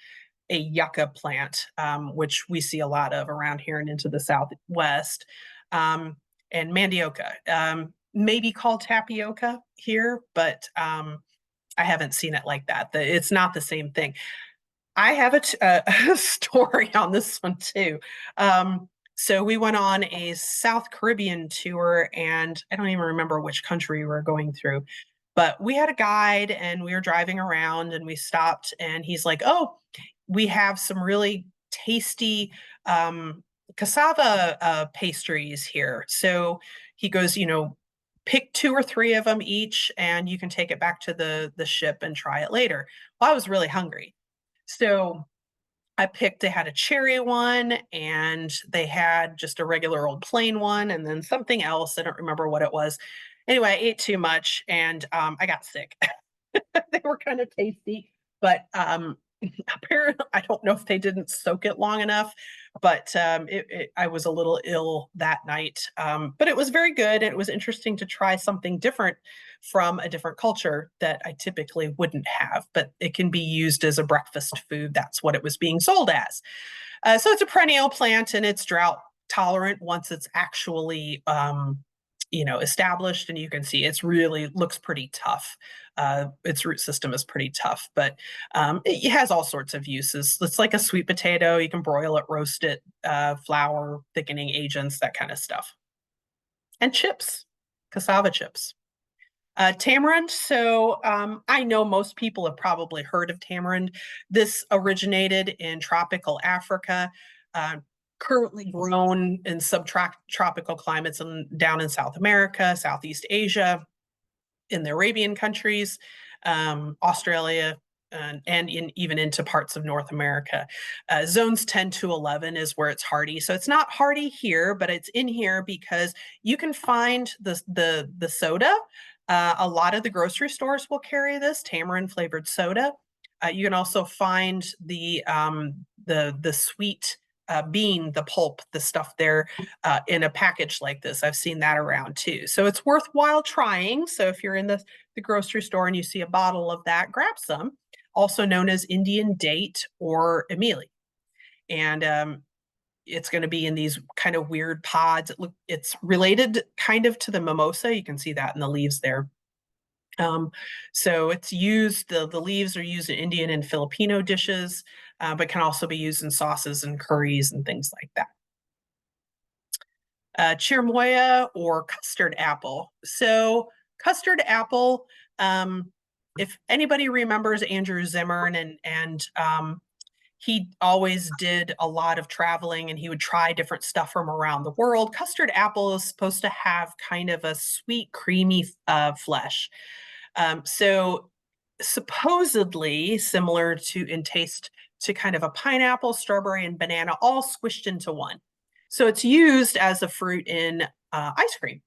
a yucca plant, which we see a lot of around here and into the Southwest. And mandioca, maybe called tapioca here, but I haven't seen it like that. It's not the same thing. I have a story on this one too. So we went on a South Caribbean tour, and I don't even remember which country we were going through, but we had a guide and we were driving around and we stopped and he's like, oh, we have some really tasty cassava pastries here. So he goes, pick 2 or 3 of them each and you can take it back to the ship and try it later. Well, I was really hungry. So they had a cherry one and they had just a regular old plain one and then something else. I don't remember what it was. Anyway, I ate too much and I got sick. They were kind of tasty, but apparently, I don't know if they didn't soak it long enough, but I was a little ill that night. But it was very good. It was interesting to try something different from a different culture that I typically wouldn't have, but it can be used as a breakfast food. That's what it was being sold as. So it's a perennial plant and it's drought tolerant once it's actually established, and you can see it's really looks pretty tough. Its root system is pretty tough, but it has all sorts of uses. It's like a sweet potato. You can broil it, roast it, flour, thickening agents, that kind of stuff. And chips, cassava chips. Tamarind. So I know most people have probably heard of tamarind. This originated in tropical Africa. Currently grown in subtropical climates and down in South America, Southeast Asia, in the Arabian countries, Australia, and even into parts of North America. Zones 10 to 11 is where it's hardy. So it's not hardy here, but it's in here because you can find the soda. A lot of the grocery stores will carry this tamarind flavored soda. You can also find the sweet bean, the pulp, the stuff there in a package like this. I've seen that around too. So it's worthwhile trying. So if you're in the grocery store and you see a bottle of that, grab some, also known as Indian date or emili. And it's going to be in these kind of weird pods. It's related kind of to the mimosa. You can see that in the leaves there. So it's used, the leaves are used in Indian and Filipino dishes, but can also be used in sauces and curries and things like that. Chirimoya or custard apple. So Custard apple, if anybody remembers Andrew Zimmern and he always did a lot of traveling and he would try different stuff from around the world. Custard apple is supposed to have kind of a sweet, creamy flesh. So supposedly similar to in taste to kind of a pineapple, strawberry, and banana all squished into one. So it's used as a fruit in ice cream,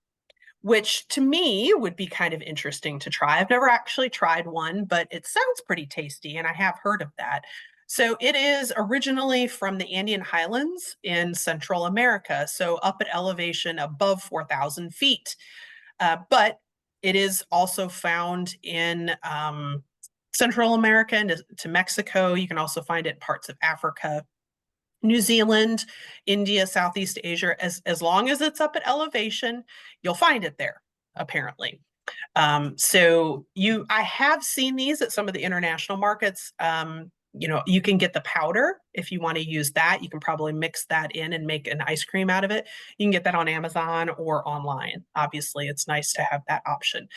which to me would be kind of interesting to try. I've never actually tried one, but it sounds pretty tasty, and I have heard of that. So it is originally from the Andean highlands in Central America, so up at elevation above 4,000 feet. But it is also found in Central America and to Mexico. You can also find it in parts of Africa, New Zealand, India, Southeast Asia. As long as it's up at elevation, you'll find it there, apparently. I have seen these at some of the international markets. You can get the powder if you want to use that. You can probably mix that in and make an ice cream out of it. You can get that on Amazon or online. Obviously, it's nice to have that option.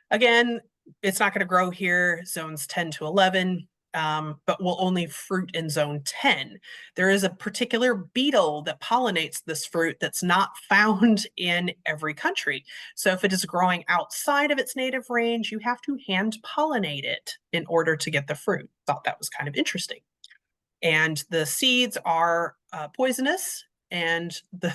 Again, it's not going to grow here, zones 10 to 11, but will only fruit in zone 10. There is a particular beetle that pollinates this fruit that's not found in every country. So if it is growing outside of its native range, you have to hand pollinate it in order to get the fruit. Thought that was kind of interesting. And the seeds are poisonous, and the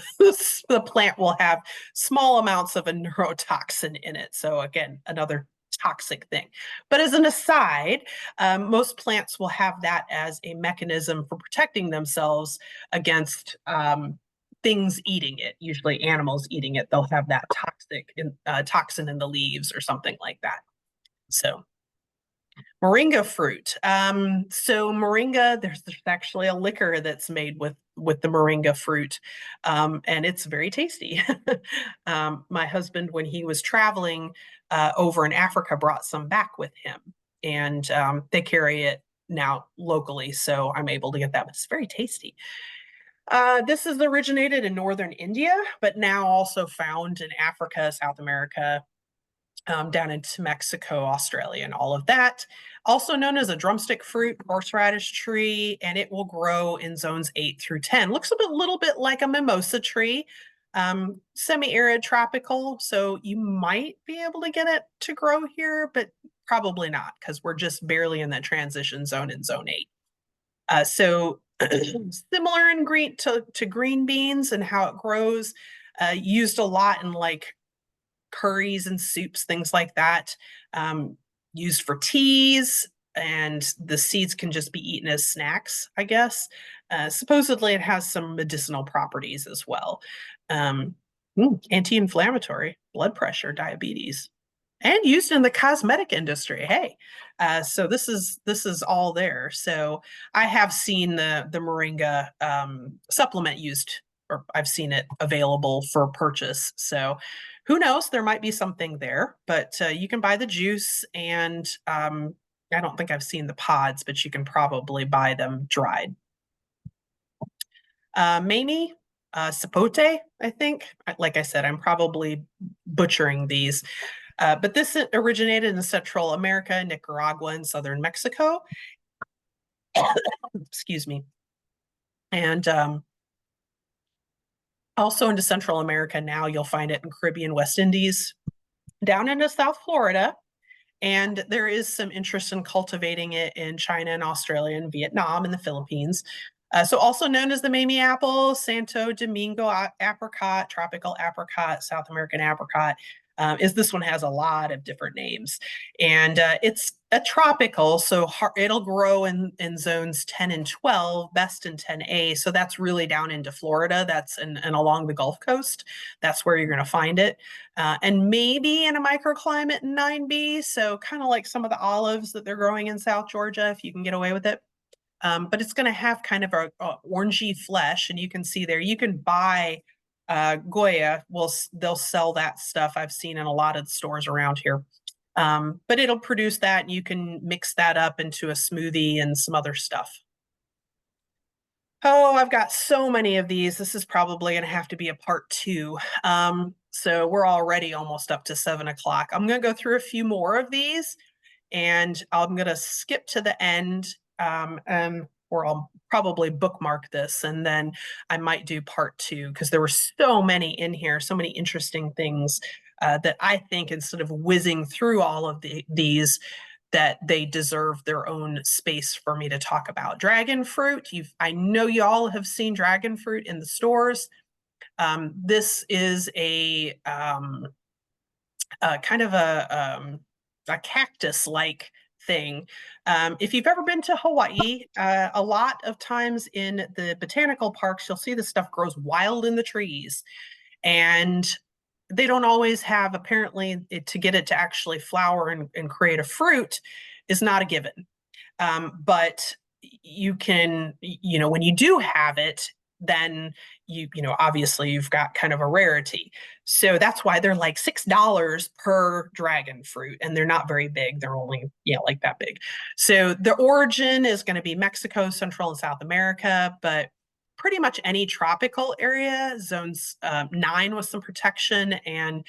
plant will have small amounts of a neurotoxin in it. So again, another toxic thing. But as an aside, most plants will have that as a mechanism for protecting themselves against things eating it, usually animals eating it. They'll have that toxin in the leaves or something like that. So moringa fruit. So moringa, there's actually a liquor that's made with the moringa fruit, and it's very tasty. My husband, when he was traveling over in Africa, brought some back with him, and they carry it now locally, so I'm able to get that. But it's very tasty. This is originated in northern India, but now also found in Africa, South America, down into Mexico, Australia, and all of that. Also known as a drumstick fruit, horseradish tree, and it will grow in zones 8 through 10. Looks a little bit like a mimosa tree, semi-arid tropical, so you might be able to get it to grow here, but probably not because we're just barely in that transition zone in zone 8. So similar in green to green beans and how it grows, used a lot in like curries and soups, things like that, used for teas, and the seeds can just be eaten as snacks, I guess. Supposedly, it has some medicinal properties as well. Anti-inflammatory, blood pressure, diabetes, and used in the cosmetic industry. Hey, so this is all there. So I have seen the moringa supplement used, or I've seen it available for purchase. So who knows? There might be something there, but you can buy the juice, and I don't think I've seen the pods, but you can probably buy them dried. Mamie, sapote, I think. Like I said, I'm probably butchering these. But this originated in Central America, Nicaragua, and southern Mexico. Excuse me. And also into Central America now, you'll find it in Caribbean, West Indies, down into South Florida. And there is some interest in cultivating it in China and Australia and Vietnam and the Philippines. So also known as the Mamie apple, Santo Domingo apricot, tropical apricot, South American apricot, this one has a lot of different names. And it's a tropical, so it'll grow in zones 10 and 12, best in 10A. So that's really down into Florida. That's and along the Gulf Coast. That's where you're going to find it. And maybe in a microclimate in 9B. So kind of like some of the olives that they're growing in South Georgia, if you can get away with it. But it's going to have kind of a orangey flesh. And you can see there, you can buy Goya. They'll sell that stuff. I've seen in a lot of stores around here. But it'll produce that, and you can mix that up into a smoothie and some other stuff. Oh, I've got so many of these. This is probably going to have to be a part two. So we're already almost up to 7 o'clock. I'm going to go through a few more of these, and I'm going to skip to the end, or I'll probably bookmark this, and then I might do part two because there were so many in here, so many interesting things that I think instead of whizzing through all of these, that they deserve their own space for me to talk about. Dragon fruit, I know you all have seen dragon fruit in the stores. This is a kind of a cactus-like thing. If you've ever been to Hawaii, a lot of times in the botanical parks, you'll see this stuff grows wild in the trees. And they don't always have, apparently, to get it to actually flower and create a fruit is not a given. But you can, when you do have it, then obviously you've got kind of a rarity. So that's why they're like $6 per dragon fruit, and they're not very big. They're only, like that big. So the origin is going to be Mexico, Central and South America, but pretty much any tropical area, zones 9 with some protection, and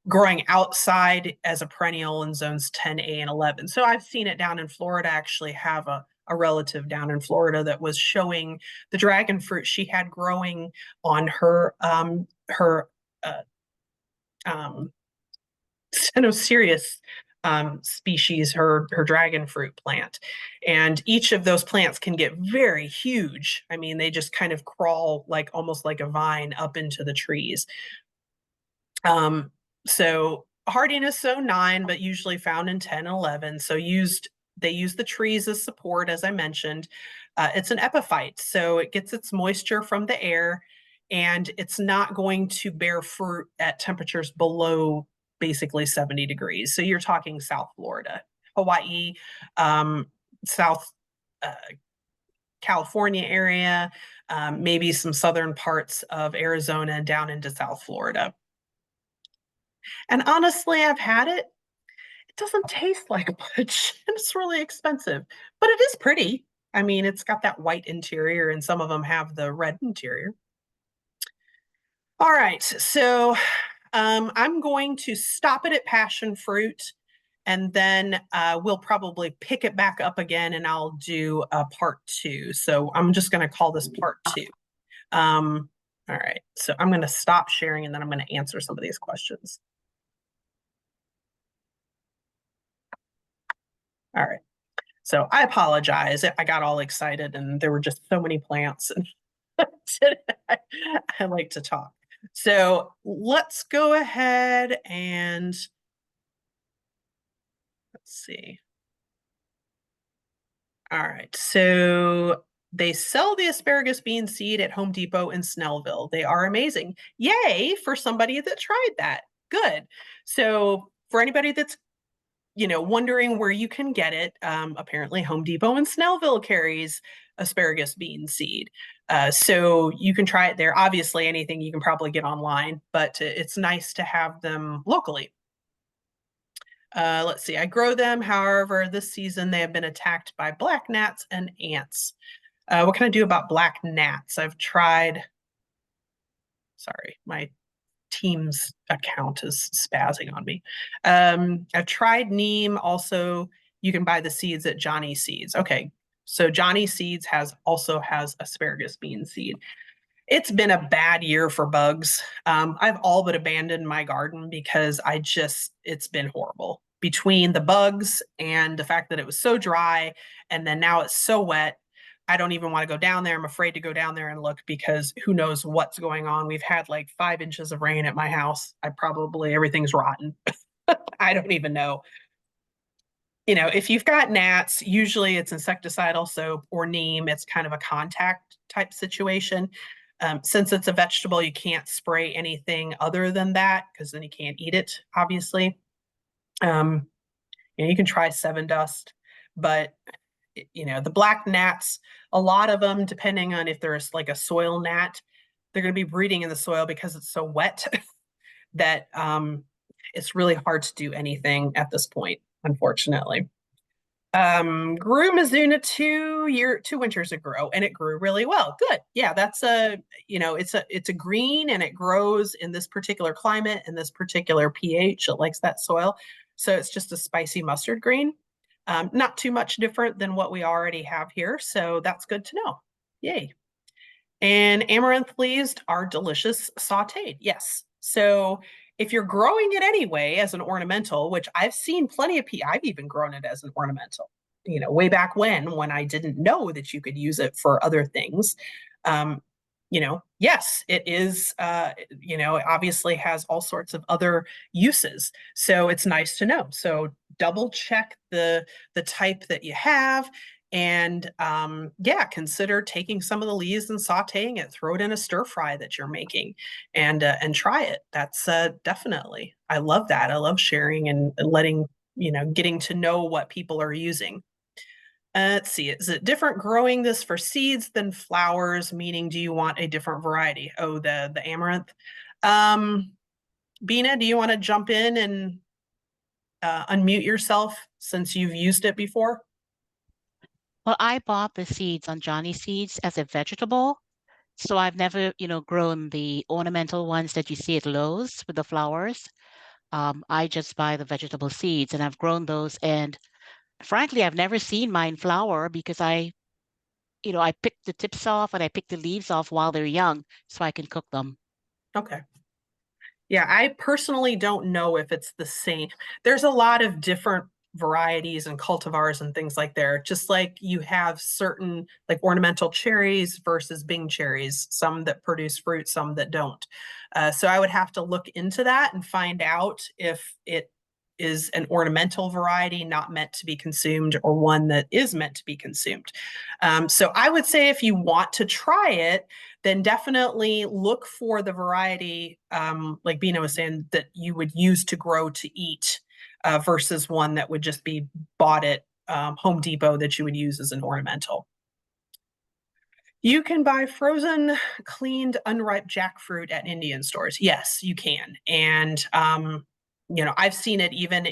growing outside as a perennial in zones 10A and 11. So I've seen it down in Florida. I actually have a relative down in Florida that was showing the dragon fruit she had growing on her uh, um, Cenoserius species, her dragon fruit plant. And each of those plants can get very huge. I mean, they just kind of crawl like almost like a vine up into the trees. So hardiness zone 9, but usually found in 10 and 11. So they use the trees as support, as I mentioned. It's an epiphyte, so it gets its moisture from the air, and it's not going to bear fruit at temperatures below basically 70 degrees. So you're talking South Florida, Hawaii, South uh, California area, maybe some southern parts of Arizona and down into South Florida. And honestly, I've had it. It doesn't taste like much, and it's really expensive, but it is pretty. I mean, it's got that white interior, and some of them have the red interior. All right, so I'm going to stop it at passion fruit, and then we'll probably pick it back up again, and I'll do a part two. So I'm just going to call this part two. All right, so I'm going to stop sharing, and then I'm going to answer some of these questions. All right. So I apologize. I got all excited and there were just so many plants and I like to talk. So let's go ahead and let's see. All right. So they sell the asparagus bean seed at Home Depot in Snellville. They are amazing. Yay for somebody that tried that. Good. So for anybody that's wondering where you can get it, apparently Home Depot in Snellville carries asparagus bean seed. So you can try it there. Obviously, anything you can probably get online, but it's nice to have them locally. Let's see, I grow them. However, this season they have been attacked by black gnats and ants. What can I do about black gnats? I've tried, sorry, my Teams account is spazzing on me. I've tried neem. Also, you can buy the seeds at Johnny Seeds. Okay, so Johnny Seeds also has asparagus bean seed. It's been a bad year for bugs. I've all but abandoned my garden because it's been horrible. Between the bugs and the fact that it was so dry, and then now it's so wet, I don't even want to go down there. I'm afraid to go down there and look because who knows what's going on. We've had like 5 inches of rain at my house. Everything's rotten. I don't even know. If you've got gnats, usually it's insecticidal soap or neem. It's kind of a contact type situation. Since it's a vegetable, you can't spray anything other than that because then you can't eat it, obviously. You can try Seven Dust, but the black gnats, a lot of them, depending on if there's like a soil gnat, they're going to be breeding in the soil because it's so wet that it's really hard to do anything at this point, unfortunately. Grew Mizuna 2 winters ago, and it grew really well. Good. Yeah, that's it's a green, and it grows in this particular climate and this particular pH. It likes that soil. So it's just a spicy mustard green. Not too much different than what we already have here. So that's good to know. Yay. And amaranth leaves are delicious sauteed. Yes. So if you're growing it anyway as an ornamental, which I've seen plenty of people, I've even grown it as an ornamental, way back when I didn't know that you could use it for other things. Um, yes, it is, it obviously has all sorts of other uses. So it's nice to know. So double check the type that you have, and yeah, consider taking some of the leaves and sauteing it, throw it in a stir fry that you're making, and try it. That's definitely, I love that. I love sharing and letting, getting to know what people are using. Let's see, is it different growing this for seeds than flowers? Meaning, do you want a different variety? Oh, the amaranth. Um, Bina, do you want to jump in and unmute yourself since you've used it before? Well, I bought the seeds on Johnny Seeds as a vegetable. So I've never, grown the ornamental ones that you see at Lowe's with the flowers. I just buy the vegetable seeds and I've grown those. And frankly, I've never seen mine flower because I pick the tips off and I pick the leaves off while they're young so I can cook them. Okay. Yeah, I personally don't know if it's the same. There's a lot of different varieties and cultivars and things like there. Just like you have certain like ornamental cherries versus Bing cherries, some that produce fruit, some that don't. So I would have to look into that and find out if it is an ornamental variety not meant to be consumed or one that is meant to be consumed. So I would say if you want to try it, then definitely look for the variety, like Bina was saying, that you would use to grow to eat versus one that would just be bought at Home Depot that you would use as an ornamental. You can buy frozen, cleaned, unripe jackfruit at Indian stores. Yes, you can. And, I've seen it even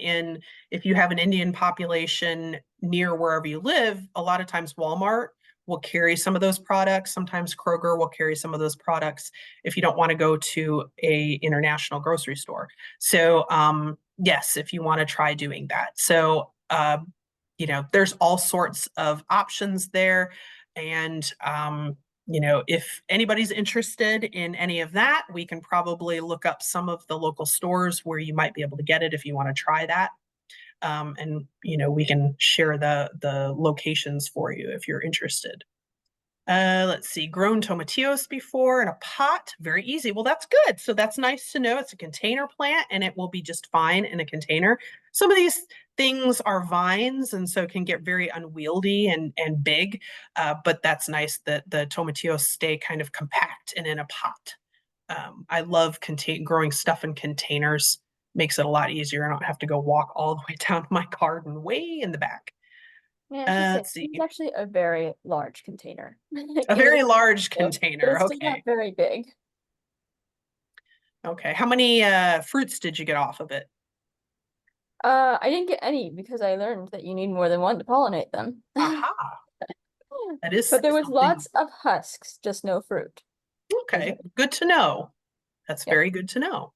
if you have an Indian population near wherever you live, a lot of times Walmart will carry some of those products. Sometimes Kroger will carry some of those products if you don't want to go to a international grocery store. So, yes, if you want to try doing that. So, there's all sorts of options there. And, if anybody's interested in any of that, we can probably look up some of the local stores where you might be able to get it if you want to try that. And, we can share the locations for you if you're interested. Let's see, grown tomatillos before in a pot. Very easy. Well, that's good. So that's nice to know. It's a container plant and it will be just fine in a container. Some of these things are vines and so can get very unwieldy and big. But that's nice that the tomatillos stay kind of compact and in a pot. I love growing stuff in containers. Makes it a lot easier. I don't have to go walk all the way down to my garden way in the back. Yeah, I should say Let's see, it's actually a very large container. a Even very large though, but container. it's still not Okay. very big. Okay. How many fruits did you get off of it? I didn't get any because I learned that you need more than one to pollinate them. Aha. That is But there was something. lots of husks, just no fruit. Okay. Good to know. That's Yep. very good to know.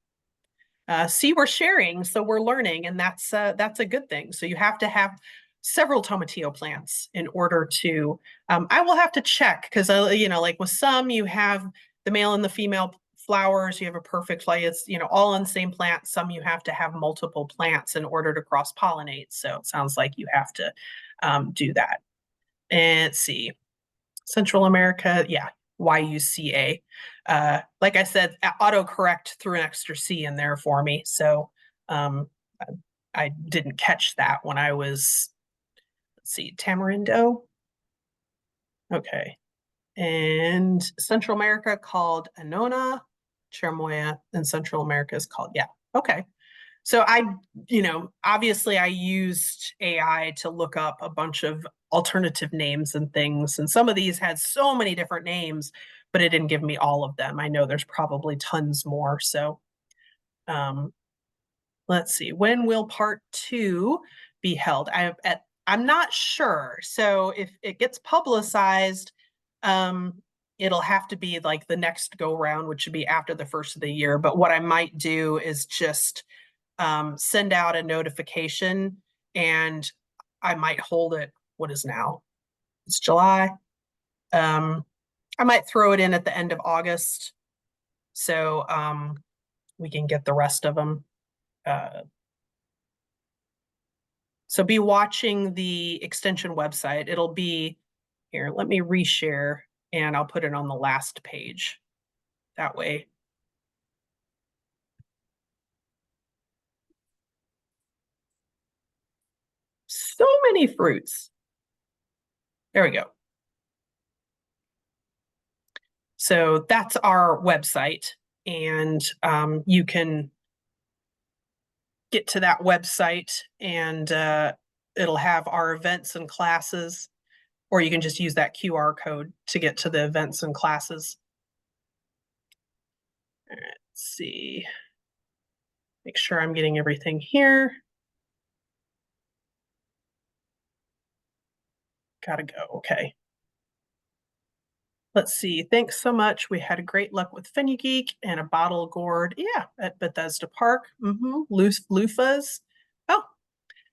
See, we're sharing, so we're learning, and that's a good thing. So you have to have several tomatillo plants in order to. I will have to check because like with some, you have the male and the female flowers. You have a perfect like it's all on the same plant. Some you have to have multiple plants in order to cross pollinate. So it sounds like you have to do that. And let's see, Central America, yeah, YUCA. Like I said, autocorrect threw an extra C in there for me. So um, I didn't catch that when I was, let's see, Tamarindo. Okay. And Central America called Anona, Cherimoya, and Central America is called, yeah. Okay. So obviously I used AI to look up a bunch of alternative names and things. And some of these had so many different names, but it didn't give me all of them. I know there's probably tons more. So um, let's see. When will part 2 be held? I'm not sure. So if it gets publicized, it'll have to be like the next go round, which should be after the first of the year. But what I might do is just send out a notification, and I might hold it. What is now? It's July. I might throw it in at the end of August, so we can get the rest of them. So be watching the extension website. It'll be here. Let me reshare, and I'll put it on the last page. That way. So many fruits. There we go. So that's our website, and you can get to that website, and it'll have our events and classes, or you can just use that QR code to get to the events and classes. All right, let's see. Make sure I'm getting everything here. Gotta go. Okay. Let's see. Thanks so much. We had a great luck with Fenugreek and a bottle gourd. Yeah, at Bethesda Park. Loofas. Oh,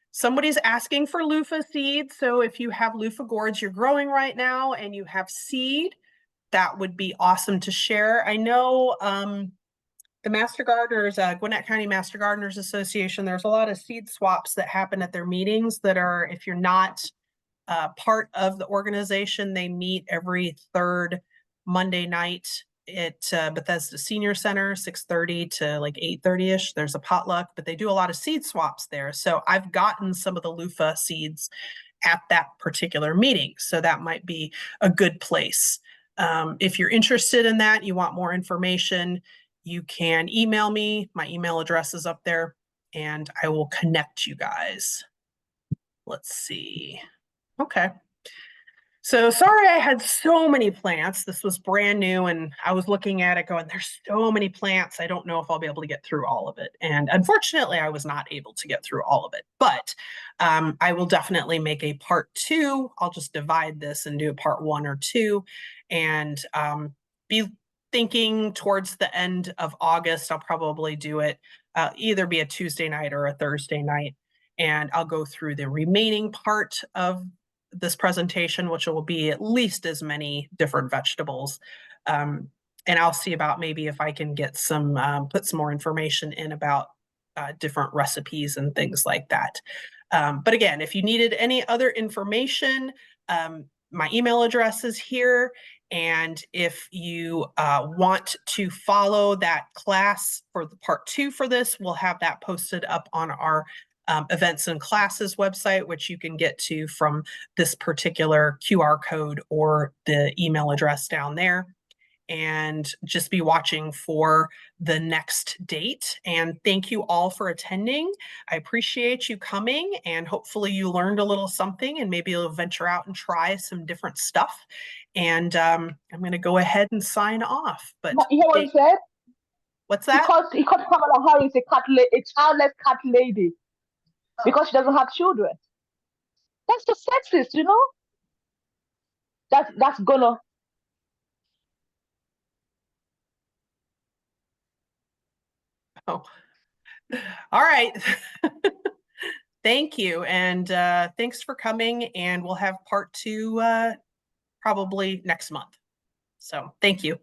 somebody's asking for loofah seeds. So if you have loofah gourds you're growing right now and you have seed, that would be awesome to share. I know the Master Gardeners, Gwinnett County Master Gardeners Association, there's a lot of seed swaps that happen at their meetings that are, if you're not part of the organization, they meet every third Monday night at Bethesda Senior Center, 6:30 to like 8:30ish. There's a potluck, but they do a lot of seed swaps there. So I've gotten some of the loofah seeds at that particular meeting. So that might be a good place. If you're interested in that, you want more information, you can email me. My email address is up there, and I will connect you guys. Let's see. Okay. So sorry I had so many plants. This was brand new, and I was looking at it going, there's so many plants. I don't know if I'll be able to get through all of it. And unfortunately, I was not able to get through all of it. But I will definitely make a part 2. I'll just divide this and do a part 1 or 2, and be thinking towards the end of August. I'll probably do it either be a Tuesday night or a Thursday night. And I'll go through the remaining part of this presentation, which will be at least as many different vegetables. And I'll see about maybe if I can get some, put some more information in about different recipes and things like that. But again, if you needed any other information, my email address is here. And if you want to follow that class for the part 2 for this, we'll have that posted up on our events and classes website, which you can get to from this particular QR code or the email address down there. And just be watching for the next date. And thank you all for attending. I appreciate you coming, and hopefully you learned a little something, and maybe you'll venture out and try some different stuff. And I'm going to go ahead and sign off. But you hear what he said? What's that? He called Kamala Harris a childless cat lady because she doesn't have children. That's just sexist, you know? That's gonna. Oh, all right. Thank you. And thanks for coming. And we'll have part 2 probably next month. So thank you.